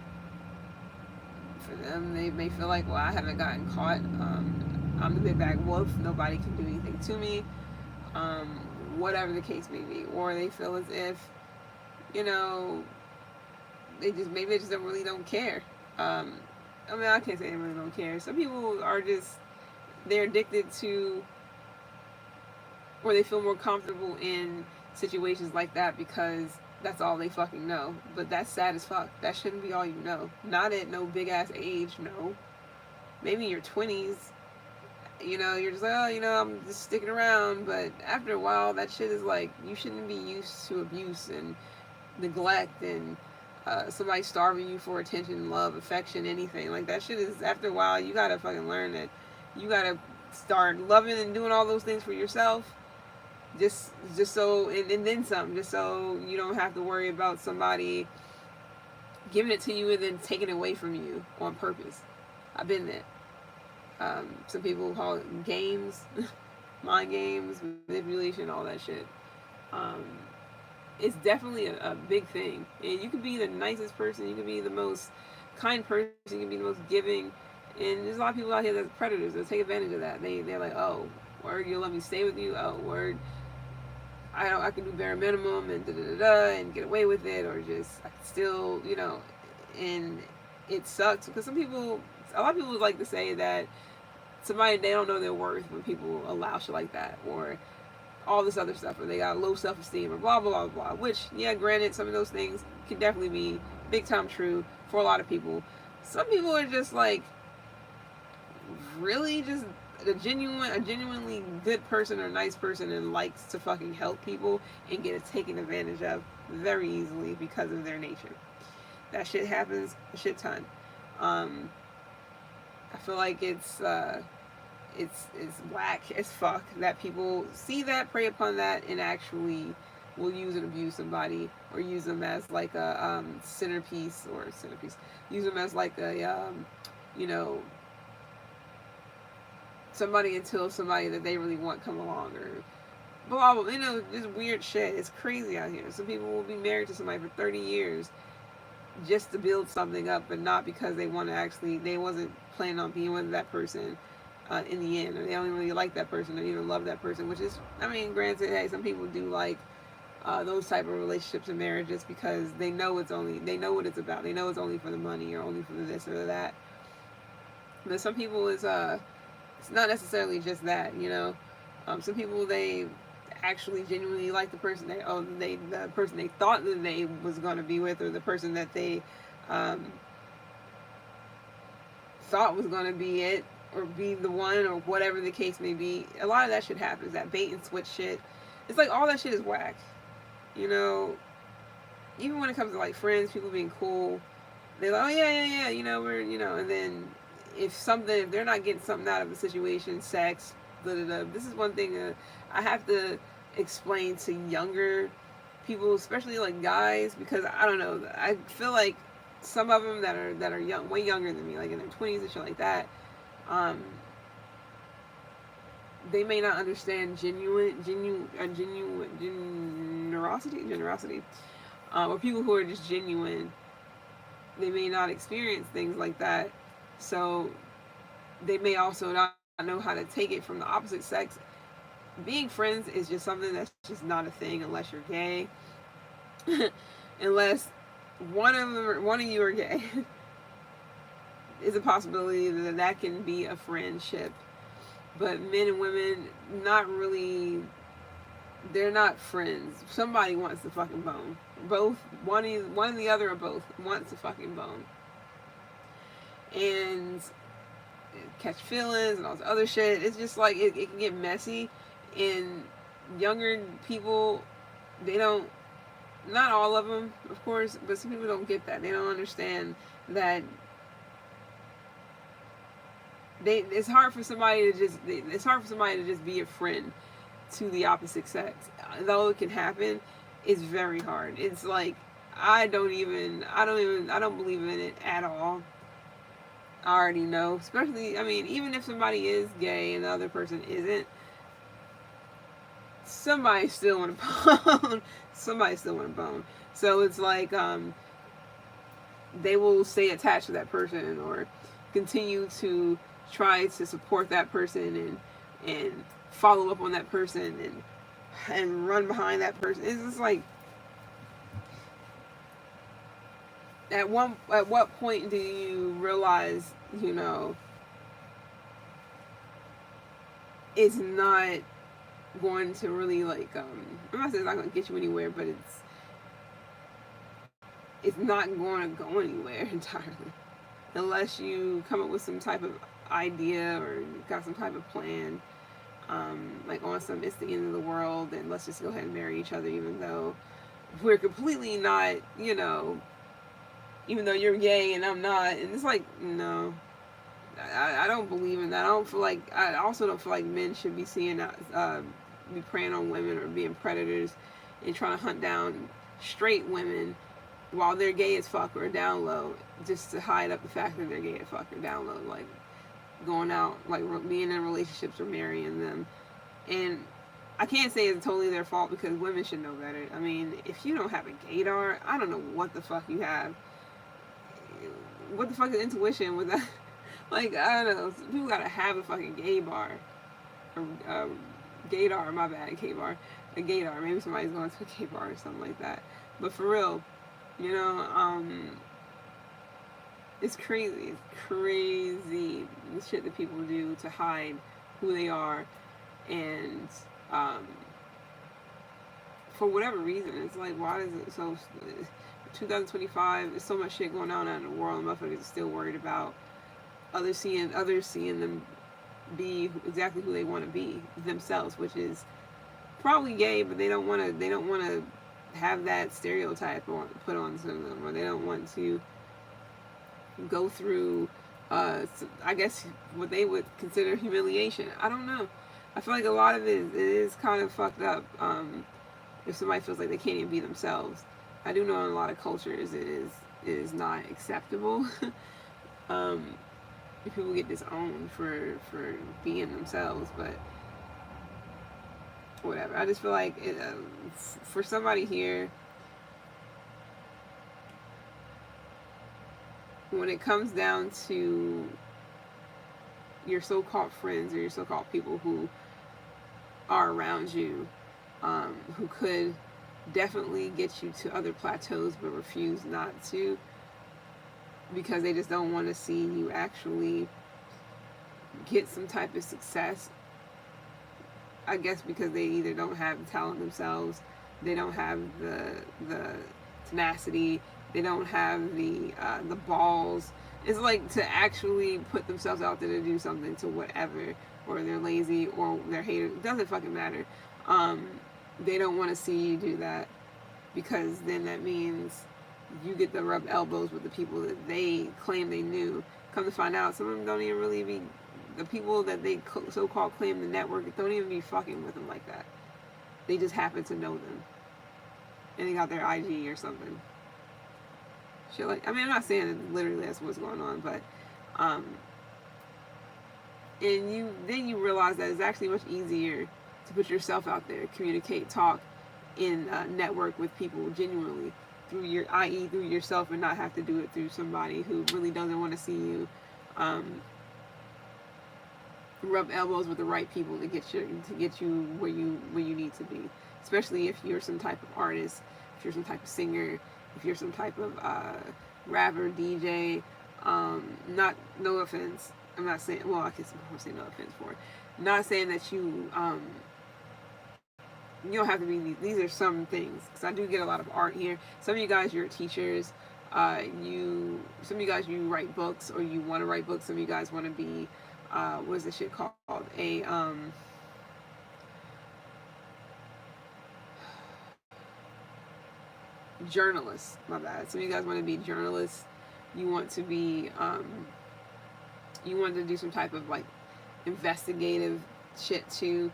For them, they may feel like, well, I haven't gotten caught. I'm the big bad wolf. Nobody can do anything to me. Whatever the case may be. Or they feel as if, maybe they just really don't care. I mean, I can't say they really don't care. Some people are just, they're addicted to, or they feel more comfortable in situations like that because that's all they fucking know. But that's sad as fuck. That shouldn't be all you know. Not at no big ass age, no. Maybe in your 20s, you're just like, oh, I'm just sticking around. But after a while, that shit is like, you shouldn't be used to abuse and neglect and somebody starving you for attention, love, affection, anything. Like, that shit is, after a while, you gotta fucking learn that you gotta start loving and doing all those things for yourself. Just so, and then some, just so you don't have to worry about somebody giving it to you and then taking it away from you on purpose. I've been there. Some people call it games, mind games, manipulation, all that shit. It's definitely a big thing. And you could be the nicest person, you could be the most kind person, you can be the most giving. And there's a lot of people out here that's predators that take advantage of that. They're like, oh, word, you'll let me stay with you? Oh, word, I can do bare minimum and and get away with it, or just I can still, and it sucks because a lot of people like to say that somebody, they don't know their worth when people allow shit like that, or all this other stuff, or they got low self-esteem, or blah blah blah blah. Which, yeah, granted, some of those things can definitely be big time true for a lot of people. Some people are just like really just a genuinely good person or nice person and likes to fucking help people and get it taken advantage of very easily because of their nature. That shit happens a shit ton. I feel like it's whack as fuck that people see that, prey upon that, and actually will use and abuse somebody or use them as like a centerpiece, use them as like a somebody until somebody that they really want come along, or blah blah, just weird shit. It's crazy out here. Some people will be married to somebody for 30 years just to build something up, but not because they wasn't planning on being with that person in the end, or they don't really like that person or even love that person, which is, I mean, granted, hey, some people do like those type of relationships and marriages because they know what it's about. They know it's only for the money or only for this or that. But some people it's not necessarily just that, some people, they actually genuinely like the person the person they thought that they was going to be with, or the person that they thought was going to be it or be the one, or whatever the case may be. A lot of that shit happens, that bait and switch shit. It's like all that shit is whack, even when it comes to like friends, people being cool, they're like, oh yeah, we're, and then if they're not getting something out of the situation, sex, this is one thing I have to explain to younger people, especially like guys, because I don't know, I feel like some of them that are young, way younger than me, like in their 20s and shit like that, they may not understand generosity. or people who are just genuine, they may not experience things like that. So they may also not know how to take it from the opposite sex. Being friends is just something that's just not a thing unless you're gay. Unless one of you are gay, is a possibility that that can be a friendship. But men and women, not really. They're not friends. Somebody wants the fucking bone. Both one and the other or both wants the fucking bone. And catch feelings and all this other shit. It's just like it can get messy. And younger people, they don't. Not all of them, of course, but some people don't get that. They don't understand that it's hard for somebody to just be a friend to the opposite sex. Though it can happen, it's very hard. It's like I don't believe in it at all. I already know. Especially, I mean, even if somebody is gay and the other person isn't, somebody still want a bone. Somebody still want a bone. So it's like they will stay attached to that person or continue to try to support that person and follow up on that person and run behind that person. It's just like at what point do you realize, you know, it's not going to really like I'm not saying it's not going to get you anywhere, but it's not going to go anywhere entirely unless you come up with some type of idea or got some type of plan, like on some it's the end of the world and let's just go ahead and marry each other even though we're completely not, you know, even though you're gay and I'm not. And it's like, no, I don't believe in that. I also don't feel like men should be be preying on women or being predators and trying to hunt down straight women while they're gay as fuck or down low just to hide up the fact that they're gay as fuck or down low. Like going out, like being in relationships or marrying them. And I can't say it's totally their fault because women should know better. I mean, if you don't have a gaydar, I don't know what the fuck you have. What the fuck is intuition with that? Like, I don't know. People gotta have a fucking gay bar. Or gaydar, my bad, K-bar. A gaydar. Maybe somebody's going to a gay bar or something like that. But for real, you know, it's crazy. It's crazy the shit that people do to hide who they are. And for whatever reason, it's like, why is it so... 2025, there's so much shit going on in the world. Motherfuckers are still worried about others seeing them be exactly who they want to be themselves, which is probably gay, but they don't want to have that stereotype put on them, or they don't want to go through I guess what they would consider humiliation. I don't know. I feel like a lot of it is kind of fucked up if somebody feels like they can't even be themselves. I do know in a lot of cultures it is not acceptable. People get disowned for being themselves, but whatever. I just feel like for somebody here, when it comes down to your so-called friends or your so-called people who are around you, who could definitely get you to other plateaus but refuse not to because they just don't want to see you actually get some type of success. I guess because they either don't have the talent themselves, they don't have the tenacity, they don't have the balls. It's like to actually put themselves out there to do something to whatever, or they're lazy or they're haters. It doesn't fucking matter. They don't want to see you do that because then that means you get to rub elbows with the people that they claim they knew. Come to find out, some of them don't even really be the people that they so-called claim the network. Don't even be fucking with them like that. They just happen to know them, and they got their IG or something. Shit like, I mean, I'm not saying that literally that's what's going on, but and you realize that it's actually much easier to put yourself out there, communicate, talk, and network with people genuinely through your, i.e., through yourself, and not have to do it through somebody who really doesn't want to see you rub elbows with the right people to get you where you need to be. Especially if you're some type of artist, if you're some type of singer, if you're some type of rapper, DJ. Not no offense. I'm not saying. Well, I guess I'm say no offense for it. Not saying that you you don't have to be. These are some things, because I do get a lot of art here. Some of you guys, you're teachers. Some of you guys, you write books, or you want to write books. Some of you guys want to be what is this shit called? A journalist. My bad. Some of you guys want to be journalists. You want to be you want to do some type of like investigative shit too.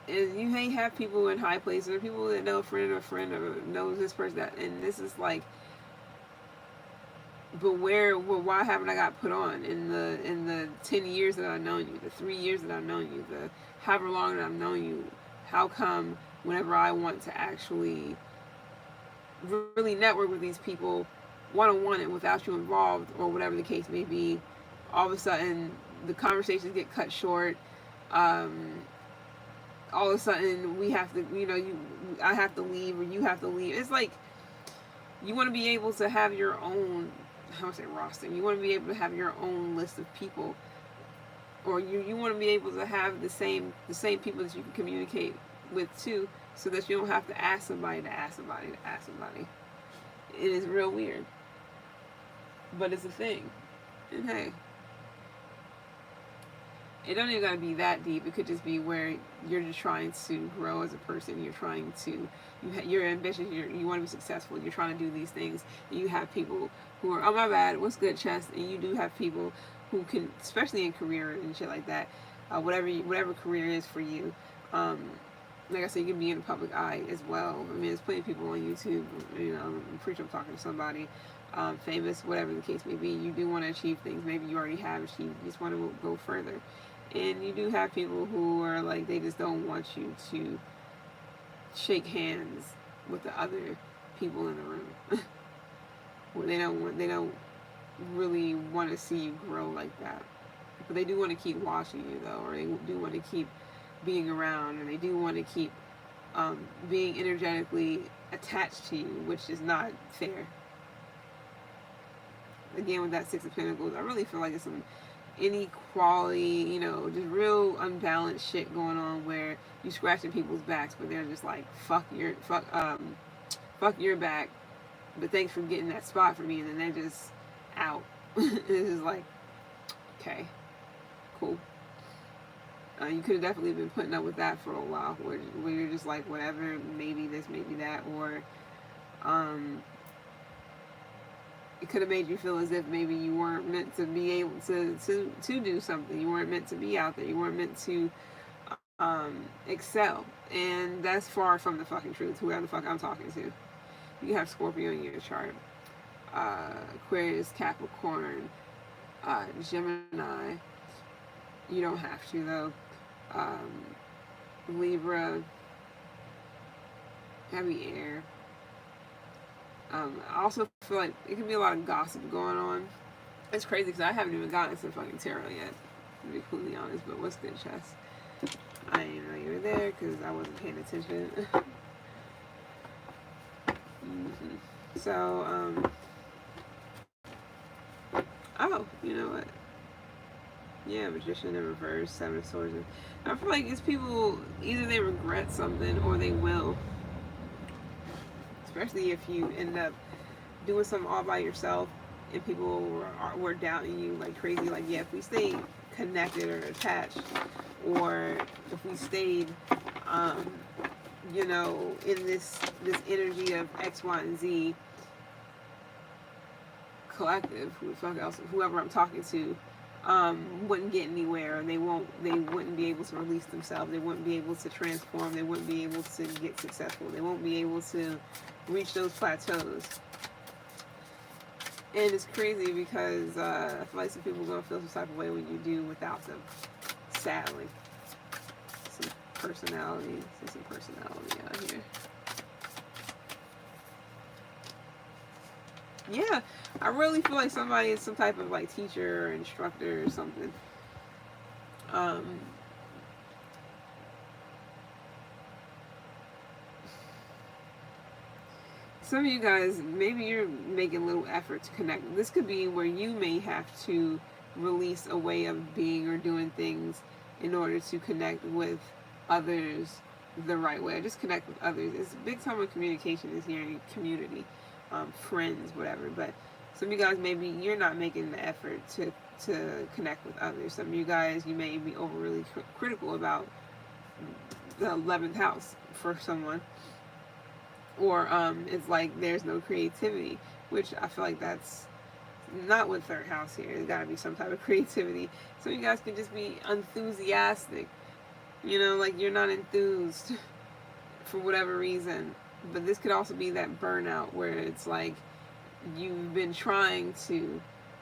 And you may have people in high places, or people that know a friend or knows this person, that, and this is like, but why haven't I got put on in the 10 years that I've known you, the 3 years that I've known you, the however long that I've known you? How come whenever I want to actually really network with these people one-on-one and without you involved, or whatever the case may be, all of a sudden the conversations get cut short? All of a sudden we have to, I have to leave, or you have to leave. It's like, you want to be able to have your own, how would I say, roster. You want to be able to have your own list of people, or you want to be able to have the same people that you can communicate with too, so that you don't have to ask somebody to ask somebody to ask somebody. It is real weird, but it's a thing. And hey, it don't even gotta be that deep. It could just be where you're just trying to grow as a person. You're trying to, you're ambitious. You want to be successful. You're trying to do these things. And you have people who are, oh my bad, what's good, Chess? And you do have people who can, especially in career and shit like that, whatever career is for you. Like I said, you can be in the public eye as well. I mean, there's plenty of people on YouTube. I'm pretty sure I'm talking to somebody famous, whatever the case may be. You do want to achieve things. Maybe you already have achieved. You just want to go further. And you do have people who are like, they just don't want you to shake hands with the other people in the room. they don't really want to see you grow like that. But they do want to keep watching you though, or they do want to keep being around, and they do want to keep being energetically attached to you, which is not fair. Again, with that Six of Pentacles, I really feel like it's some inequality, just real unbalanced shit going on, where you scratching people's backs, but they're just like, fuck your back, but thanks for getting that spot for me, and then they're just out. It's just like, okay, cool. You could have definitely been putting up with that for a while, where you're just like, whatever, maybe this, maybe that, or it could have made you feel as if maybe you weren't meant to be able to do something. You weren't meant to be out there. You weren't meant to excel. And that's far from the fucking truth, whoever the fuck I'm talking to. You have Scorpio in your chart. Aquarius, Capricorn, Gemini. You don't have to, though. Libra, heavy air. I also feel like it can be a lot of gossip going on. It's crazy because I haven't even gotten into fucking tarot yet, to be completely honest. But what's good, Chess? I didn't know you were there because I wasn't paying attention. So, oh, you know what? Yeah, Magician in reverse, Seven of Swords. I feel like it's people, either they regret something or they will. Especially if you end up doing something all by yourself and people were doubting you like crazy. Like, yeah, if we stayed connected or attached, or if we stayed, in this energy of X, Y, and Z collective, whoever I'm talking to, wouldn't get anywhere, and they wouldn't be able to release themselves. They wouldn't be able to transform. They wouldn't be able to get successful. They won't be able to reach those plateaus. And it's crazy because I feel like some people are going to feel some type of way when you do without them. Sadly. Some personality out here. Yeah, I really feel like somebody is some type of like teacher or instructor or something. Um, some of you guys, maybe you're making little effort to connect. This could be where you may have to release a way of being or doing things in order to connect with others the right way. Just connect with others. It's a big time of communication is here in your community, friends, whatever. But some of you guys, maybe you're not making the effort to connect with others. Some of you guys, you may be overly critical about the 11th house for someone, or it's like there's no creativity, which I feel like that's not with third house here. There's got to be some type of creativity. So you guys can just be enthusiastic, like you're not enthused for whatever reason. But this could also be that burnout where it's like you've been trying to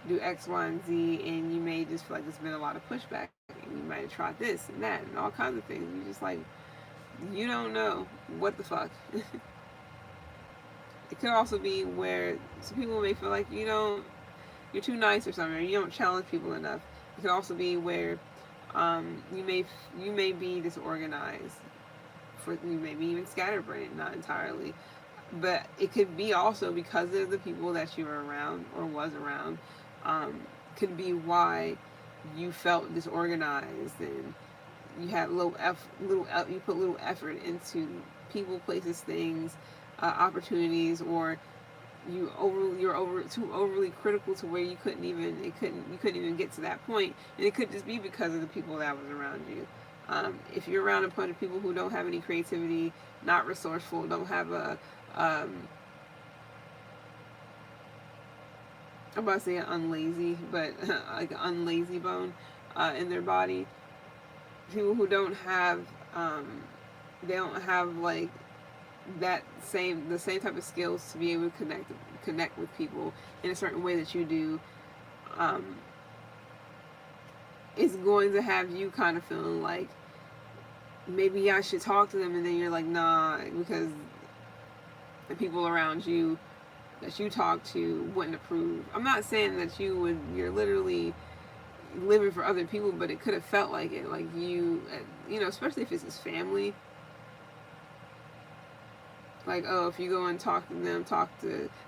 do X, Y, and Z, and you may just feel like there's been a lot of pushback. And you might have tried this and that and all kinds of things. You're just like, you don't know what the fuck. It could also be where some people may feel like you're too nice or something, or you don't challenge people enough. It could also be where you may be disorganized, you may be even scatterbrained, not entirely, but it could be also because of the people that you were around or was around. Could be why you felt disorganized and you had you put little effort into people, places, things, opportunities, or you're too overly critical to where you couldn't even get to that point. And it could just be because of the people that was around you. If you're around a bunch of people who don't have any creativity, not resourceful, don't have I'm about to say an unlazy, but like an unlazy bone in their body. People who don't have, they don't have like the same type of skills to be able to connect with people in a certain way that you do. Um, it's going to have you kind of feeling like maybe I should talk to them, and then you're like, nah, because the people around you that you talk to wouldn't approve. I'm not saying that you're literally living for other people, but it could have felt like it, like especially if it's his family. Like, oh, if you go and talk to them,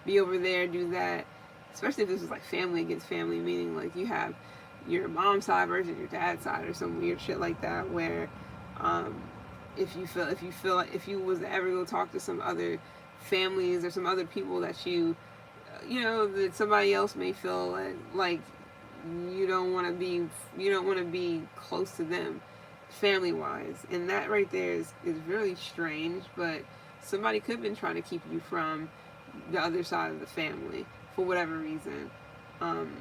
be over there, do that. Especially if this is like family against family, meaning like you have your mom's side versus your dad's side or some weird shit like that, where if you was to ever go talk to some other families or some other people that that somebody else may feel like you don't want to be close to them family wise, and that right there is really strange. But somebody could have been trying to keep you from the other side of the family for whatever reason, and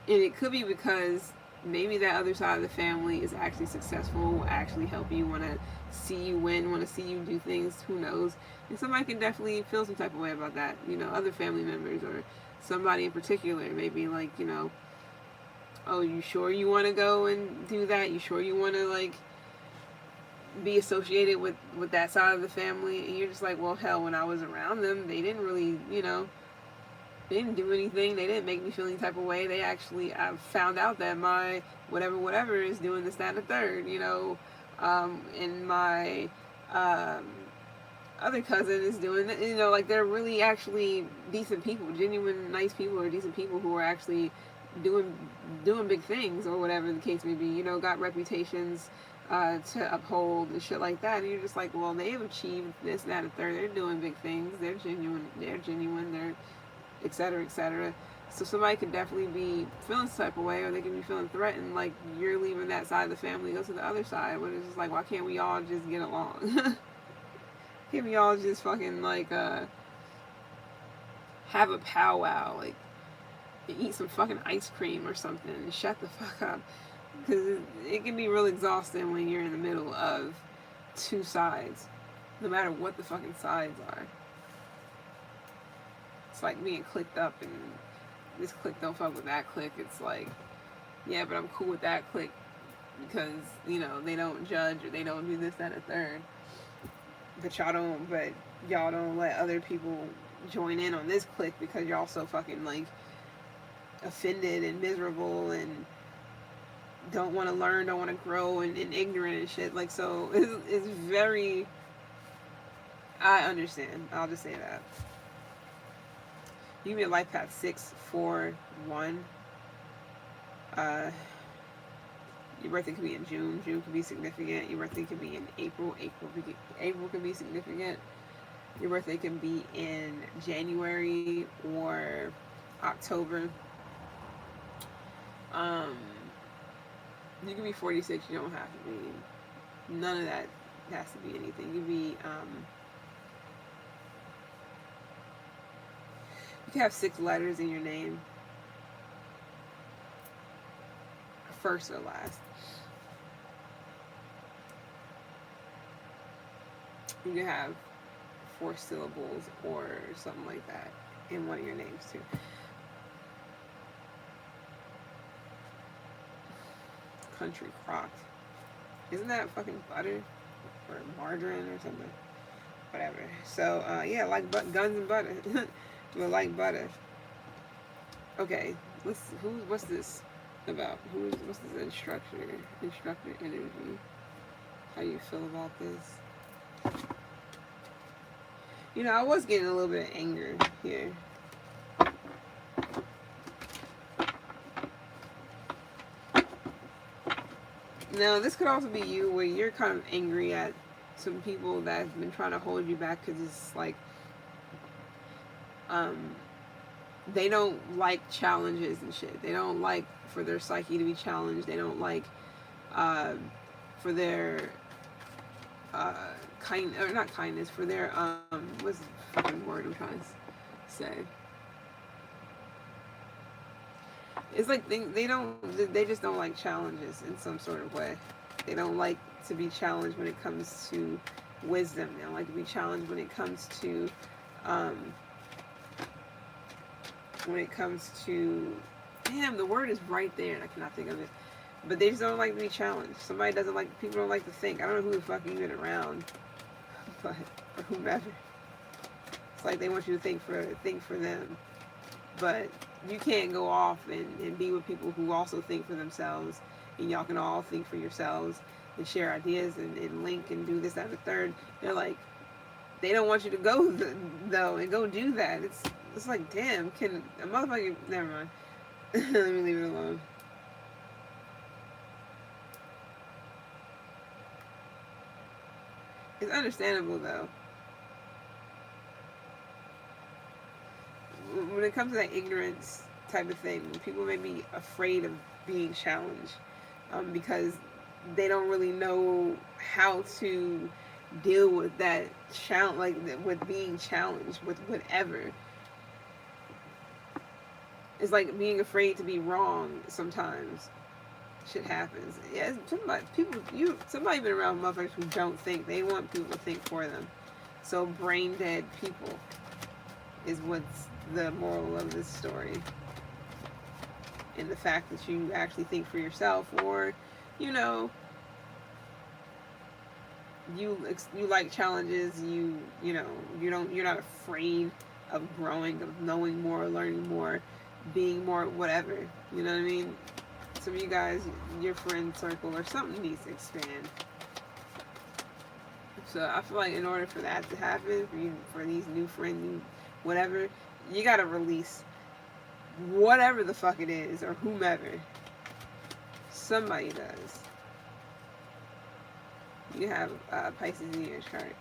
it could be because maybe that other side of the family is actually successful, will actually help you, want to see you win, want to see you do things, who knows. And somebody can definitely feel some type of way about that, other family members or somebody in particular, maybe like, oh, you sure you want to go and do that? You sure you want to like be associated with that side of the family? And you're just like, well, hell, when I was around them, they didn't really, they didn't do anything. They didn't make me feel any type of way. They actually, I found out that my whatever is doing this, that, and the third, and my other cousin is doing it, like they're really actually decent people, genuine, nice people, or decent people who are actually doing big things or whatever the case may be, got reputations to uphold and shit like that. And you're just like, well, they've achieved this, that, and third. They're doing big things. They're genuine. They're et cetera, et cetera. So somebody could definitely be feeling some type of way, or they can be feeling threatened, like you're leaving that side of the family, go to the other side. But it's just like, why can't we all just get along? Can't we all just fucking like have a powwow, like eat some fucking ice cream or something and shut the fuck up? Because it can be real exhausting when you're in the middle of two sides, no matter what the fucking sides are. It's like being clicked up, and this clique don't fuck with that clique. It's like, yeah, but I'm cool with that clique because, they don't judge or they don't do this, that, and third. But y'all don't let other people join in on this clique because you're all so fucking like offended and miserable and don't want to learn, don't want to grow, and ignorant and shit. Like, so it's very. I understand. I'll just say that. You can be a life path 641. Your birthday could be in June. June could be significant. Your birthday could be in April. April could be significant. Your birthday can be in January or October. You can be 46. You don't have to be. None of that has to be anything. You can be. You can have 6 letters in your name. First or last. You can have 4 syllables or something like that in one of your names too. Country crock. Isn't that fucking butter? Or margarine or something? Whatever. So, yeah, like guns and butter. You like butter. Okay, what's this about? What's this instructor energy? How you feel about this? You know, I was getting a little bit of anger here. Now, this could also be you where you're kind of angry at some people that have been trying to hold you back because it's like, they don't like challenges and shit. They don't like for their psyche to be challenged. They don't like, for their, not kindness, for their, what's the fucking word I'm trying to say? It's like they just don't like challenges in some sort of way. They don't like to be challenged when it comes to wisdom. They don't like to be challenged when it comes to, damn, the word is right there and I cannot think of it. But they just don't like to be challenged. People don't like to think. I don't know who the fuck even around, but, or whomever. It's like they want you to think for them. But you can't go off and be with people who also think for themselves, and y'all can all think for yourselves and share ideas and link and do this, that, and the third. They're like, they don't want you to go though and go do that. It's like, damn, can a motherfucker, never mind. Let me leave it alone. It's understandable though. When it comes to that ignorance type of thing, people may be afraid of being challenged because they don't really know how to deal with that challenge, like with being challenged with whatever. It's like being afraid to be wrong sometimes. Shit happens. Yeah, somebody been around motherfuckers who don't think. They want people to think for them. So brain dead people is what's the moral of this story. And the fact that you actually think for yourself, or, you know, you like challenges. You're not afraid of growing, of knowing more, learning more, being more, whatever. You know what I mean? Some of you guys, your friend circle or something needs to expand. So I feel like in order for that to happen, for these new friends, whatever, you gotta release whatever the fuck it is, or whomever. Somebody does. You have Pisces in your chart.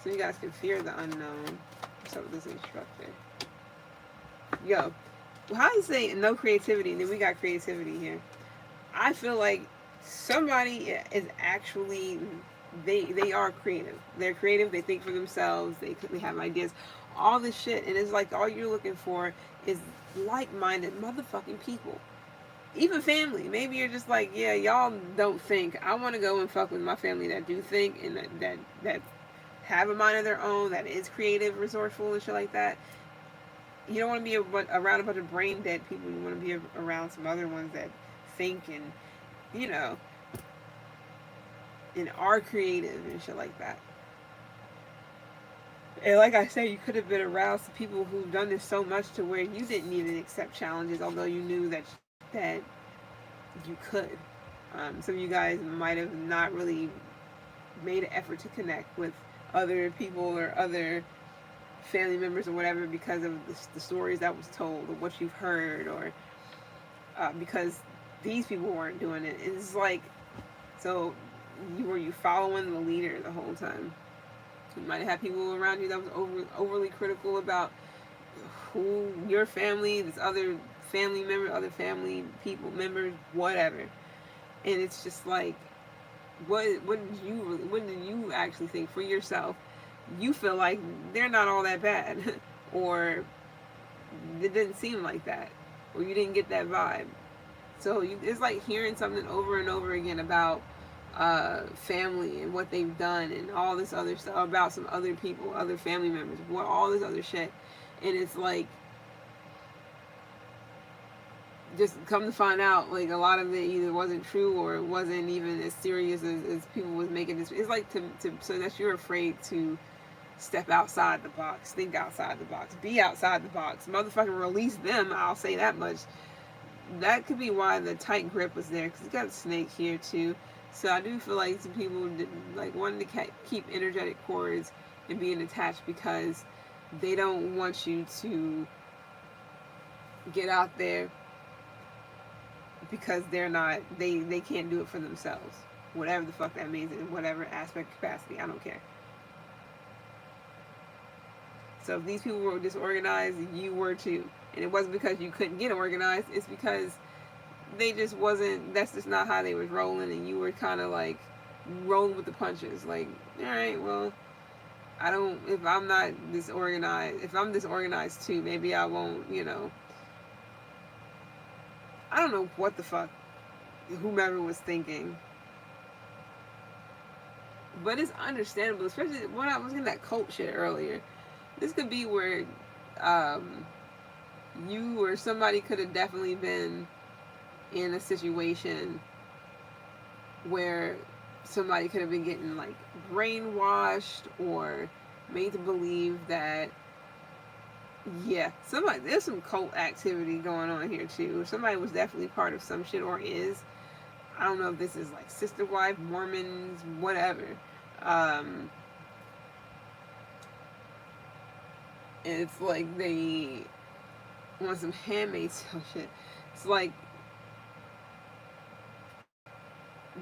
So you guys can fear the unknown. So this instructor. Yo, how do you say no creativity and then we got creativity here? I feel like somebody is actually, they are creative. They're creative, they think for themselves, they have ideas, all this shit, and it's like all you're looking for is like-minded motherfucking people. Even family. Maybe you're just like, yeah, y'all don't think. I want to go and fuck with my family that do think and that have a mind of their own, that is creative, resourceful, and shit like that. You don't want to be around a bunch of brain dead people. You want to be around some other ones that think and, you know, and are creative and shit like that. And like I said, you could have been aroused to people who've done this so much to where you didn't even accept challenges, although you knew that you could. Some of you guys might have not really made an effort to connect with other people or other family members or whatever because of the stories that was told or what you've heard, or because these people weren't doing it. It's like, so were you following the leader the whole time? You might have had people around you that was overly critical about who your family, this other family member, other family people members, whatever. And it's just like, what did you actually think for yourself? You feel like they're not all that bad, or it didn't seem like that, or you didn't get that vibe. So it's like hearing something over and over again about family and what they've done and all this other stuff about some other people, other family members, all this other shit, and it's like, just come to find out, like, a lot of it either wasn't true or it wasn't even as serious as people was making this. It's like so that you're afraid to step outside the box, think outside the box, be outside the box, motherfucking release them. I'll say that much. That could be why the tight grip was there, because you got a snake here too. So I do feel like some people like wanting to keep energetic cords and being attached because they don't want you to get out there, because they're not, they can't do it for themselves, whatever the fuck that means, in whatever aspect capacity. I don't care. So if these people were disorganized, you were too. And it wasn't because you couldn't get organized, it's because they just wasn't, that's just not how they was rolling, and you were kind of like rolling with the punches. Like, all right, well, I don't, if I'm not disorganized, if I'm disorganized too, maybe I won't, I don't know what the fuck whomever was thinking. But it's understandable, especially when I was in that cult shit earlier. This could be where you or somebody could have definitely been in a situation where somebody could have been getting like brainwashed or made to believe that, yeah, there's some cult activity going on here too. Somebody was definitely part of some shit, or is. I don't know if this is like Sister Wife, Mormons, whatever. And it's like they want some Handmaid's Tale shit. It's like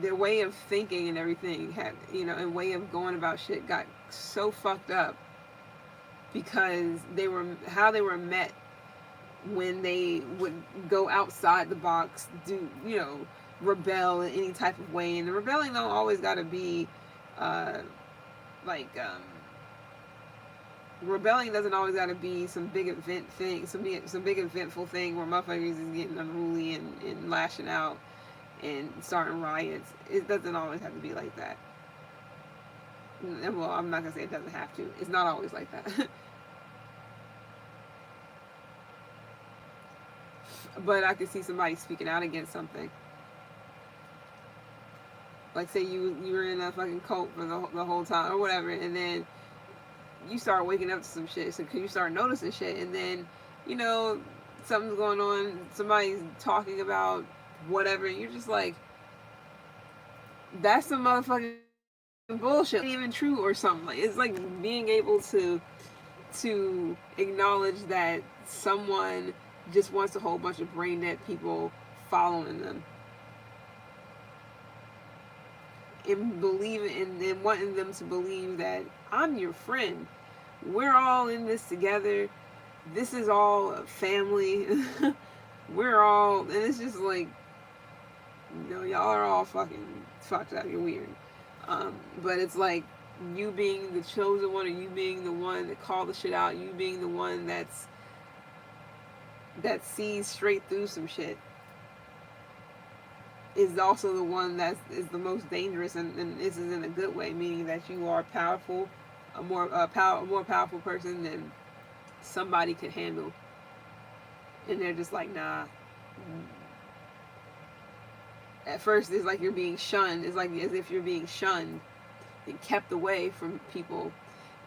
their way of thinking and everything had, and way of going about shit got so fucked up because how they were met when they would go outside the box, do, rebel in any type of way. And the rebelling don't always gotta be rebelling doesn't always gotta be some big event thing, some big eventful thing where motherfuckers is getting unruly and lashing out and starting riots. It doesn't always have to be like that. Well, I'm not gonna say it doesn't have to. It's not always like that. But I could see somebody speaking out against something. Like, say you were in a fucking cult for the whole time or whatever, and then you start waking up to some shit, so you start noticing shit, and then, something's going on, somebody's talking about whatever, and you're just like, that's some motherfucking bullshit, not even true or something. Like, it's like being able to acknowledge that someone just wants a whole bunch of brain dead people following them, and believing and wanting them to believe that I'm your friend. We're all in this together. This is all a family. We're all, and it's just like, y'all are all fucking fucked up. You're weird. But it's like you being the chosen one, or you being the one that called the shit out, you being the one that sees straight through some shit, is also the one that is the most dangerous, and this is in a good way, meaning that you are powerful, a more powerful person than somebody could handle, and they're just like, nah. At first, it's like you're being shunned. It's like as if you're being shunned and kept away from people,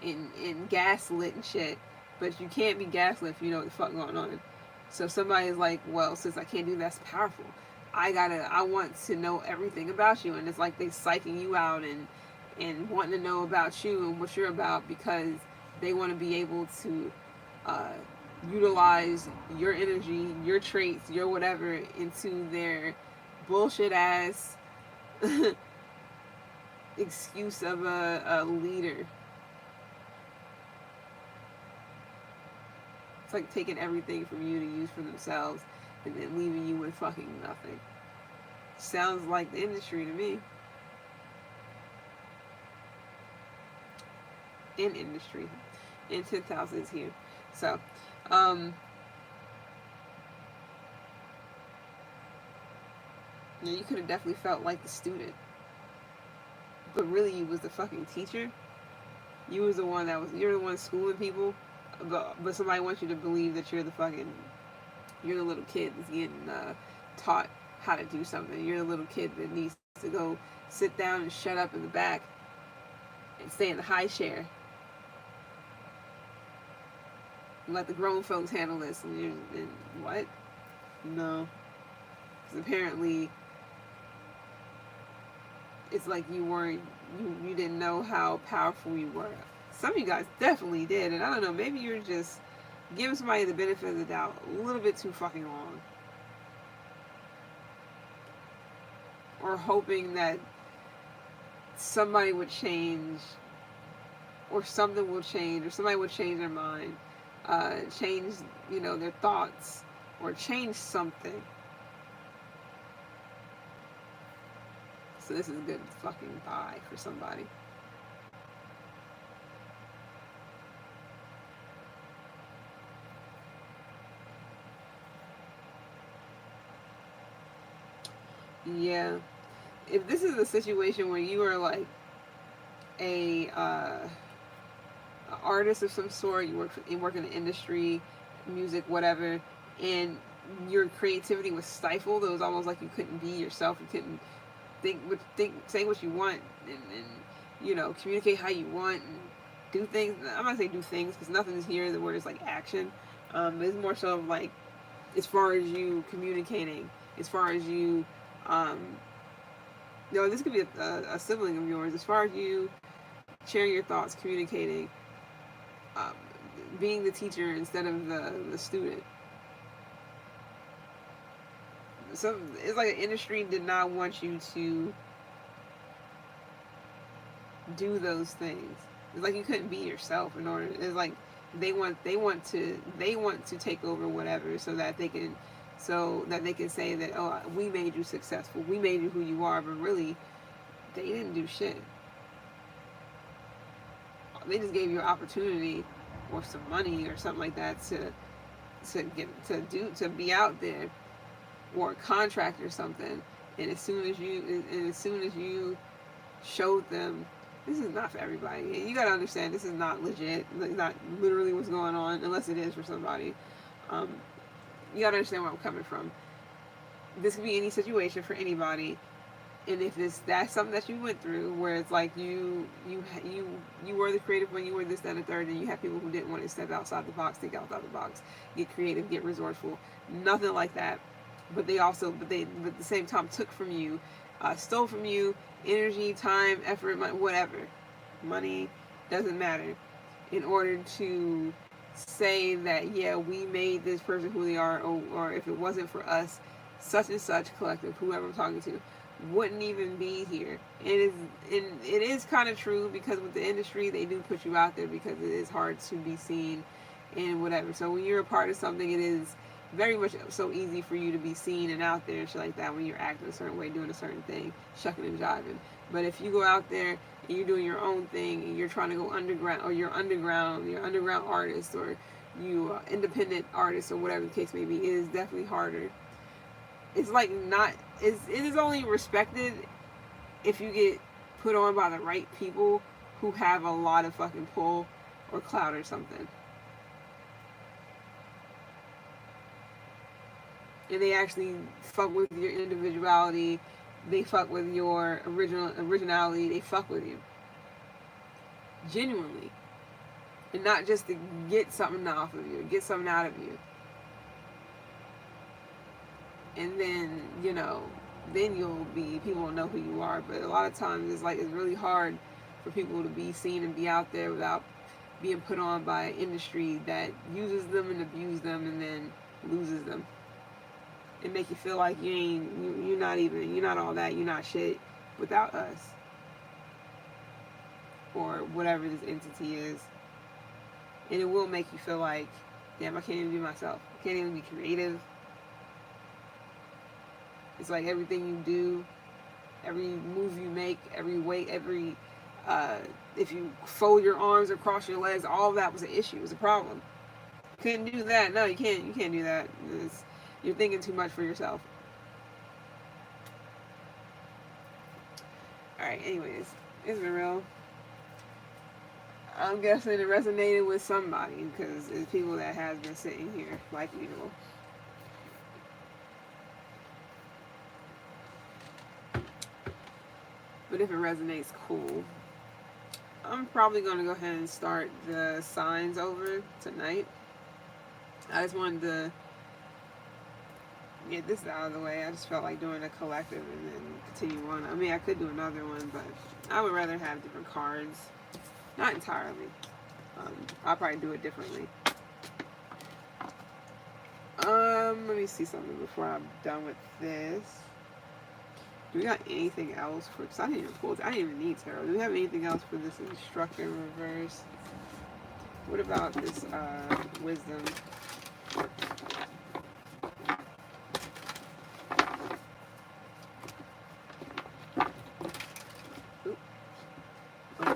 and gaslit and shit. But you can't be gaslit if you know what the fuck going on. So somebody's like, well, since I can't do that, that's powerful. I want to know everything about you, and it's like they psyching you out and wanting to know about you and what you're about because they want to be able to uh, utilize your energy, your traits, your whatever into their bullshit ass excuse of a leader. It's like taking everything from you to use for themselves and then leaving you with fucking nothing. Sounds like the industry to me. In industry. And 10,000 is here. So, you could have definitely felt like the student. But really, you was the fucking teacher. You was the one you're the one schooling people. But somebody wants you to believe that you're the little kid that's getting taught how to do something. You're the little kid that needs to go sit down and shut up in the back and stay in the high chair. Let the grown folks handle this. And what? No. Because apparently it's like you didn't know how powerful you were. Some of you guys definitely did. And I don't know, maybe you're just giving somebody the benefit of the doubt a little bit too fucking long. Or hoping that somebody would change, or something will change, or somebody would change their mind, change, their thoughts, or change something. So this is a good fucking buy for somebody. Yeah. If this is a situation where you are like a artist of some sort, you work in the industry, music, whatever, and your creativity was stifled, it was almost like you couldn't be yourself, you couldn't say what you want, and communicate how you want, and do things. I'm not gonna say do things because nothing is here. The word is like action. It's more so of like, as far as you communicating, as far as you, this could be a sibling of yours. As far as you sharing your thoughts, communicating, um, being the teacher instead of the student. So it's like an industry did not want you to do those things. It's like you couldn't be yourself in order. It's like they want to take over whatever so that they can say that, oh, we made you successful, we made you who you are, but really they didn't do shit. They just gave you an opportunity or some money or something like that to be out there, or a contract or something. And as soon as you showed them, this is not for everybody. You gotta understand, this is not legit. It's not literally what's going on, unless it is for somebody. You gotta understand where I'm coming from. This could be any situation for anybody. And if that's something that you went through, where it's like you were the creative when you were this, that, and the third, and you have people who didn't want to step outside the box, think outside the box, get creative, get resourceful, nothing like that. But they at the same time took from you, stole from you energy, time, effort, whatever, money, doesn't matter, in order to say that, yeah, we made this person who they are, or if it wasn't for us, such and such collective, whoever I'm talking to, wouldn't even be here. It is kind of true, because with the industry, they do put you out there because it is hard to be seen and whatever. So when you're a part of something, it is very much so easy for you to be seen and out there and shit like that when you're acting a certain way, doing a certain thing, shucking and jiving. But if you go out there and you're doing your own thing and you're trying to go underground, or you're underground artist, or you independent artist, or whatever the case may be, it is definitely harder. It's like it is only respected if you get put on by the right people who have a lot of fucking pull or clout or something. And they actually fuck with your individuality, they fuck with your originality, they fuck with you. Genuinely. and not just to get something off of you, get something out of you. And then, then people will know who you are. But a lot of times it's really hard for people to be seen and be out there without being put on by an industry that uses them and abuses them and then loses them. And make you feel like you're not all that, you're not shit without us. Or whatever this entity is. And it will make you feel like, damn, I can't even be myself. I can't even be creative. It's like everything you do, every move you make, every weight, if you fold your arms or cross your legs, all of that was an issue, it was a problem. Couldn't do that. No, you can't do that. You're thinking too much for yourself. Alright, anyways, it's been real. I'm guessing it resonated with somebody because it's people that has been sitting here like usual. But if it resonates, cool. I'm probably going to go ahead and start the signs over tonight. I just wanted to get this out of the way. I just felt like doing a collective and then continue on. I mean, I could do another one, but I would rather have different cards. Not entirely. I'll probably do it differently. Let me see something before I'm done with this. Do we got anything else for? Cause I didn't even pull. I didn't even need tarot. Do we have anything else for this instructor in reverse? What about this wisdom? Oop. Oh no.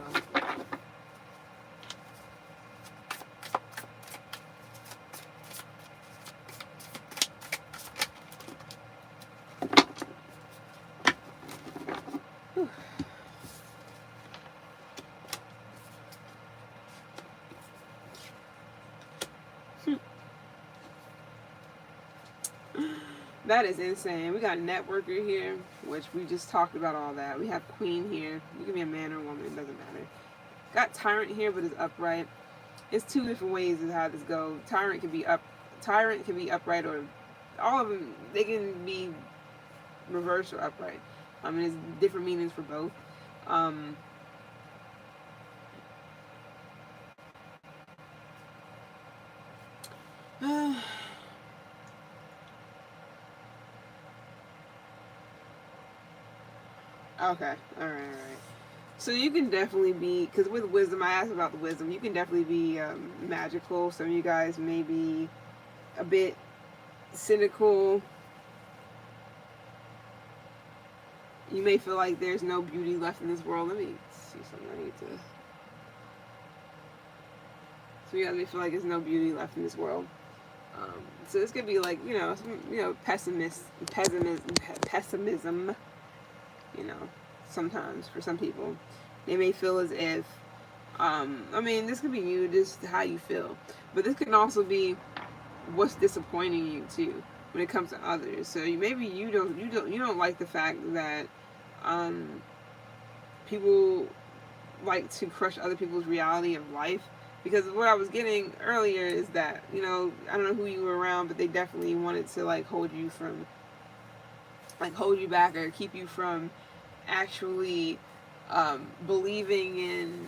That is insane. We got networker here, which we just talked about all that. We have queen here. You can be a man or a woman, it doesn't matter. Got tyrant here, but it's upright. It's two different ways of how this goes. Tyrant can be upright, or all of them. They can be reversed or upright. There's different meanings for both. Okay, alright. So you can definitely be, because with wisdom, I asked about the wisdom, you can definitely be magical. Some of you guys may be a bit cynical. You may feel like there's no beauty left in this world. Let me see something I need to... So you guys may feel like there's no beauty left in this world. So this could be like, pessimism, sometimes for some people. They may feel as if, this could be you, just how you feel. But this can also be what's disappointing you too when it comes to others. So maybe you don't like the fact that people like to crush other people's reality of life. Because what I was getting earlier is that, I don't know who you were around, but they definitely wanted to hold you back or keep you from actually believing in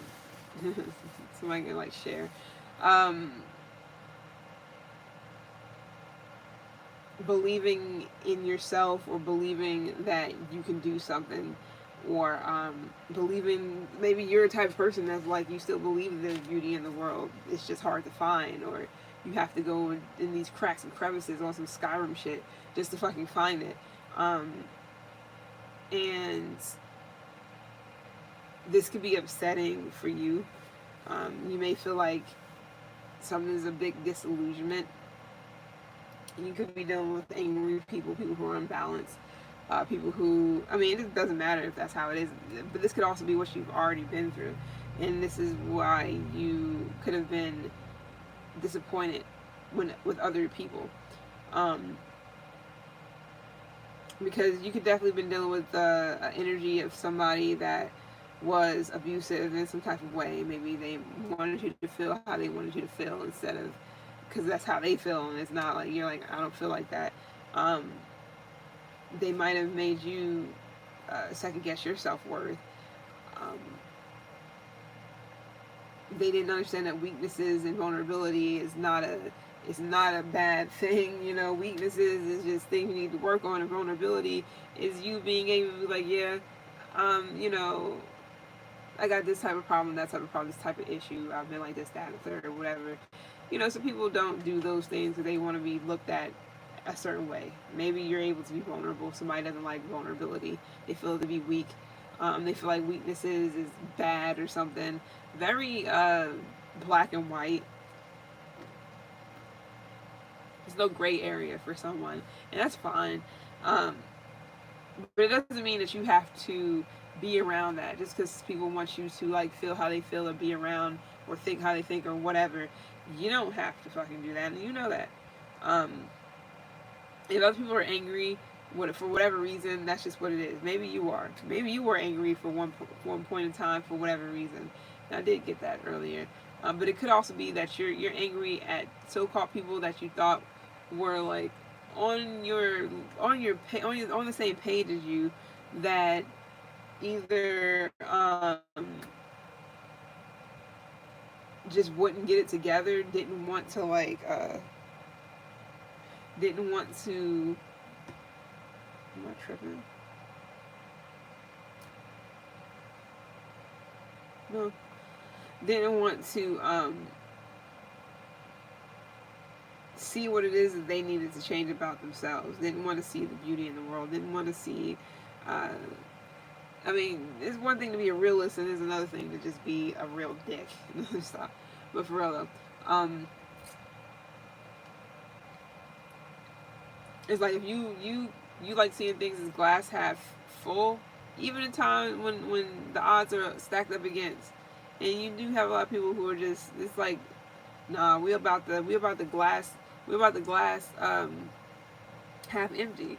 somebody can share believing in yourself, or believing that you can do something, or believing maybe you're a type of person that's you still believe there's beauty in the world, it's just hard to find, or you have to go in these cracks and crevices on some Skyrim shit just to fucking find it. And this could be upsetting for you. You may feel like something's a big disillusionment. You could be dealing with angry people who are unbalanced, people who, it doesn't matter if that's how it is, but this could also be what you've already been through, and this is why you could have been disappointed with other people. Because you could definitely been dealing with the energy of somebody that was abusive in some type of way. Maybe they wanted you to feel how they wanted you to feel instead of because that's how they feel, and it's not like you're like I don't feel like that. Um, they might have made you second guess your self worth. Um, they didn't understand that weaknesses and vulnerability is not a bad thing. You know, weaknesses is just things you need to work on, and vulnerability is you being able to be like, yeah, you know, I got this type of problem, that type of problem, this type of issue. I've been like this, that, and the third, or whatever. You know, so people don't do those things because they want to be looked at a certain way. Maybe you're able to be vulnerable. Somebody doesn't like vulnerability. They feel to be weak. They feel like weaknesses is bad or something. Very black and white. There's no gray area for someone, and that's fine. Um, but it doesn't mean that you have to be around that just because people want you to like feel how they feel or be around or think how they think or whatever. You don't have to fucking do that, and you know that. Um, if other people are angry for whatever reason, that's just what it is. Maybe you are. Maybe you were angry for one point in time for whatever reason. And I did get that earlier. But it could also be that you're angry at so-called people that you thought were like on the same page as you, that either just wouldn't get it together, didn't want to. Am I tripping? No, didn't want to see what it is that they needed to change about themselves. Didn't want to see the beauty in the world. Didn't want to see. Uh, I mean, it's one thing to be a realist, and there's another thing to just be a real dick. Stop. But for real though, it's like if you like seeing things as glass half full, even in times when the odds are stacked up against, and you do have a lot of people who are just it's like, nah, we about the glass half empty,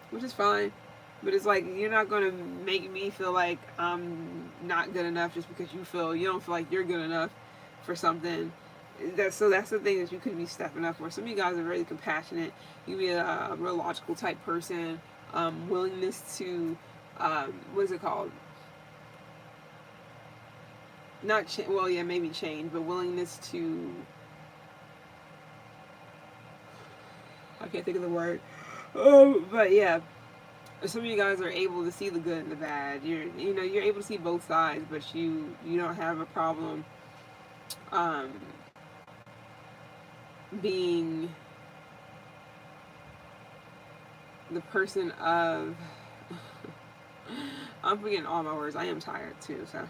which is fine. But it's like you're not gonna make me feel like I'm not good enough just because you don't feel like you're good enough for something. That's the thing that you could be stepping up for. Some of you guys are very compassionate. You be a real logical type person. Willingness to what is it called? Not well, yeah, maybe change, but willingness to. I can't think of the word. Oh, but yeah, some of you guys are able to see the good and the bad. You're able to see both sides, but you don't have a problem um, being the person of. I'm forgetting all my words. I am tired too, so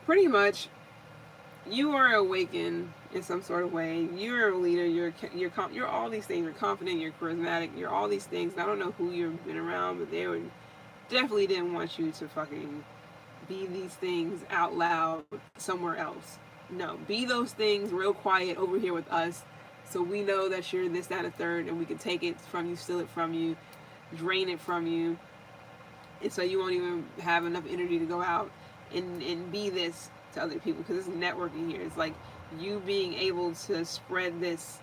pretty much you are awakened in some sort of way. You're a leader. You're all these things. You're confident. You're charismatic. You're all these things. And I don't know who you've been around, but they would definitely didn't want you to fucking be these things out loud somewhere else. No, be those things real quiet over here with us, so we know that you're this, that, and a third, and we can take it from you, steal it from you, drain it from you, and so you won't even have enough energy to go out and be this to other people because it's networking here. It's like you being able to spread this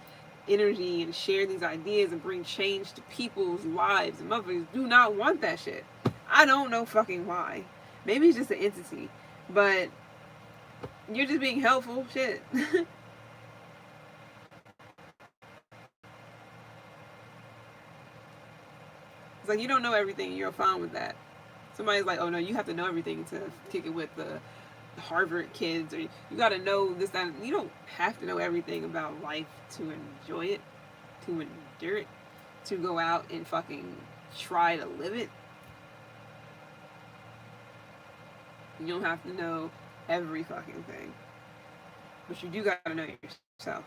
energy and share these ideas and bring change to people's lives. And motherfuckers do not want that shit. I don't know fucking why. Maybe it's just an entity, but you're just being helpful. Shit. It's like you don't know everything and you're fine with that. Somebody's like, oh no, you have to know everything to kick it with the Harvard kids, or you got to know this, that. You don't have to know everything about life to enjoy it, to endure it, to go out and fucking try to live it. You don't have to know every fucking thing, but you do got to know yourself.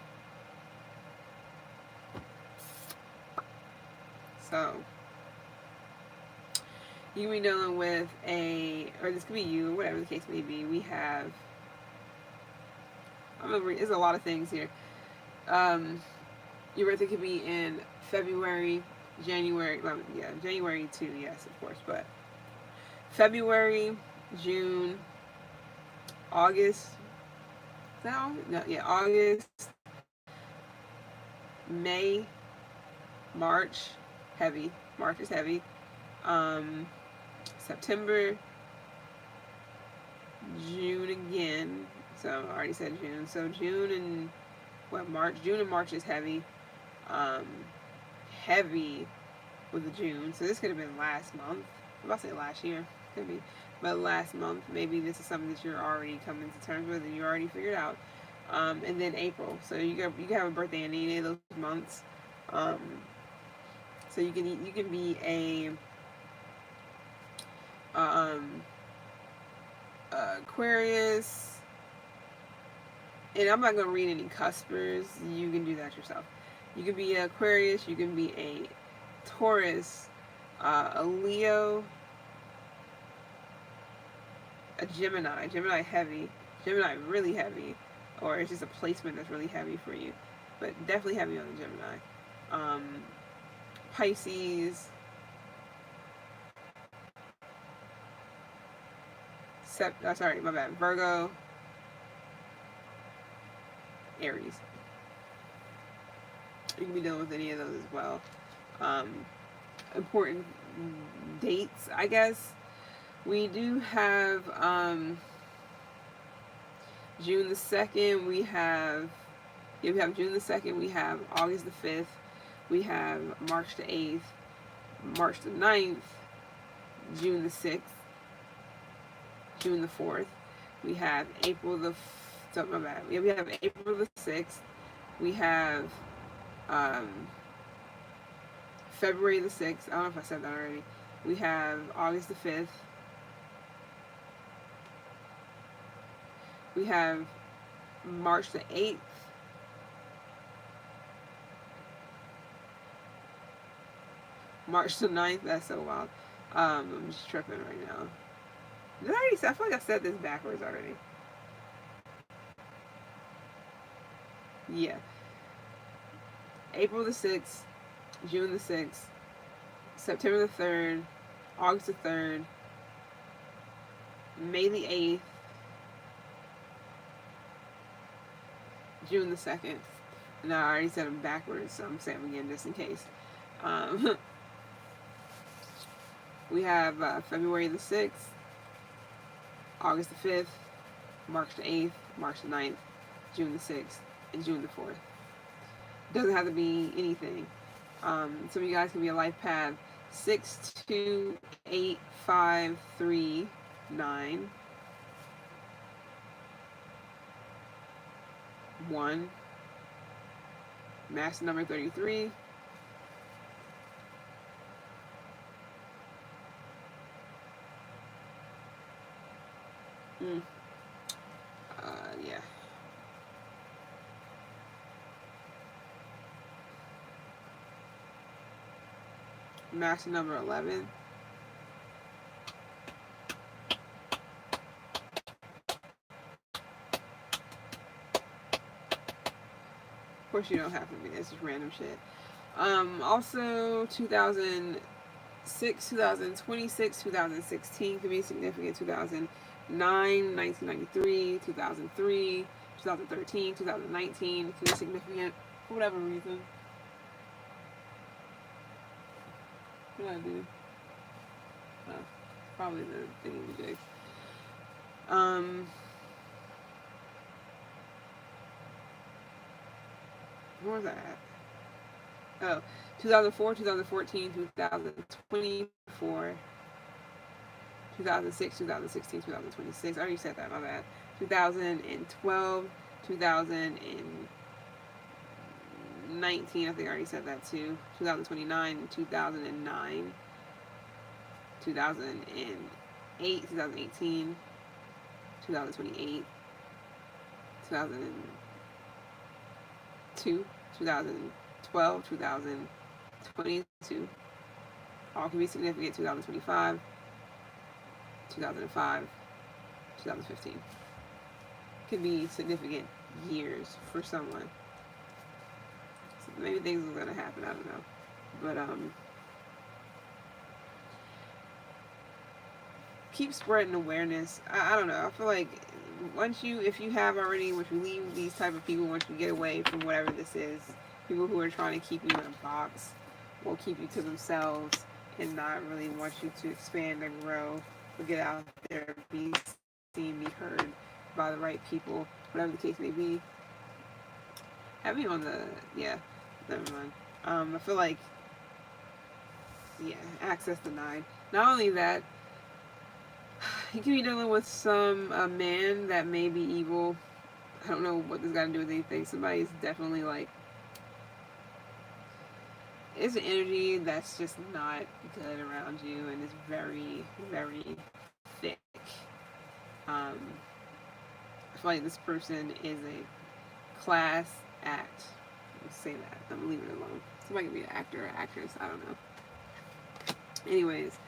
So you can be dealing with or this could be you, whatever the case may be. We have, there's a lot of things here. Your birthday could be in February. January, well, yeah, January too, yes, of course, but February, June, August. Is that August? No, yeah, August, May, March, heavy. March is heavy. September, June again. So I already said June. So June and March. June and March is heavy. Um, heavy with the June. So this could have been last month. I'm about to say last year. Could be. But last month, maybe this is something that you're already coming to terms with and you already figured out. And then April. So you can have a birthday in any of those months. Um, so you can be a um, Aquarius, and I'm not going to read any cuspers. You can do that yourself. You can be an Aquarius. You can be a Taurus, a Leo, a Gemini. Gemini heavy. Gemini really heavy. Or it's just a placement that's really heavy for you. But definitely heavy on the Gemini. Pisces. Sorry, my bad. Virgo. Aries. You can be dealing with any of those as well. Important dates, I guess. We do have June the 2nd. We have June the 2nd. We have August the 5th. We have March the 8th. March the 9th. June the 6th. June the 4th. We have April the my bad. We have April the 6th. We have February the 6th. I don't know if I said that already. We have August the 5th. We have March the 8th. March the 9th. That's so wild. I'm just tripping right now. Did I already say? I feel like I said this backwards already. Yeah. April the 6th, June the 6th, September the 3rd, August the 3rd, May the 8th, June the 2nd. No, I already said them backwards, so I'm saying them again just in case. We have February the 6th, August the 5th, March the 8th, March the 9th, June the 6th, and June the 4th. Doesn't have to be anything. Some of you guys can be a life path 6, 2, 8, 5, 3, 9, 1, master number 33, yeah. Master number 11. Of course, you don't have to be. It's just random shit. Also, 2006, 2026, 2016 could be significant. 2009, 1993, 2003, 2013, 2019 could be significant for whatever reason. What did I do? Oh, probably the thingy we did. Where was that at? Oh, 2004, 2014, 2024, 2006, 2016, 2026. I already said that, my bad. 2012, 2019, I think I already said that too. 2029, 2009, 2008, 2018, 2028, 2002, 2012, 2022. All can be significant. 2025, 2005, 2015. Could be significant years for someone. So maybe things are going to happen. I don't know. But keep spreading awareness. I don't know. I feel like if you have already, once you leave these type of people, once you get away from whatever this is, people who are trying to keep you in a box will keep you to themselves and not really want you to expand and grow or get out there, be seen, be heard by the right people, whatever the case may be. Have me on the, yeah, never mind. I feel like, yeah, access denied. Not only that, you can be dealing with some man that may be evil. I don't know what this got to do with anything. Somebody's definitely like, it's an energy that's just not good around you and it's very, very thick. I feel like this person is a class act. Let's say that. I'm gonna leave it alone. Somebody can be an actor or actress. I don't know. Anyways,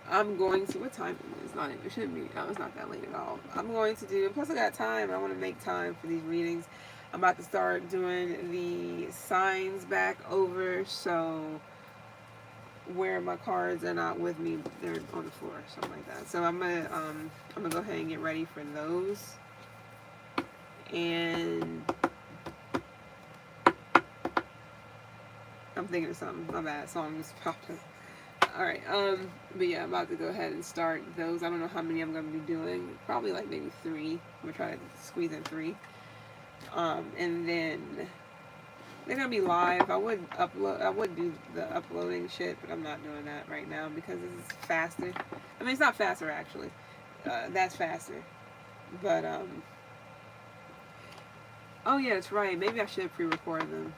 I'm going to. What time is it? It shouldn't be. Oh, it's not that late at all. I'm going to do. Plus, I got time. I want to make time for these readings. I'm about to start doing the signs back over. So, where my cards are not with me, they're on the floor, something like that. So I'm gonna go ahead and get ready for those. And I'm thinking of something. My bad. Song just popped up. Alright, but yeah, I'm about to go ahead and start those. I don't know how many I'm going to be doing. Probably like maybe 3. I'm going to try to squeeze in 3. And then they're going to be live. I would do the uploading shit, but I'm not doing that right now because this is faster. I mean, it's not faster actually. That's faster. But, oh yeah, that's right. Maybe I should pre-record them.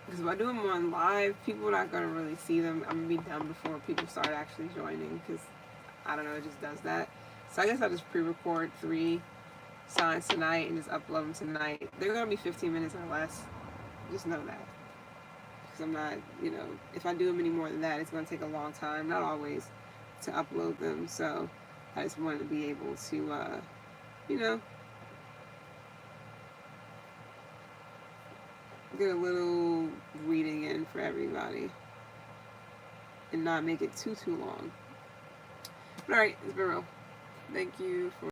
Because if I do them on live, people are not going to really see them. I'm going to be done before people start actually joining. Because, I don't know, it just does that. So I guess I'll just pre-record 3 signs tonight and just upload them tonight. They're going to be 15 minutes or less. Just know that. Because I'm not, if I do them any more than that, it's going to take a long time. Not always to upload them. So I just wanted to be able to, get a little reading in for everybody and not make it too long. But alright, it's been real. Thank you for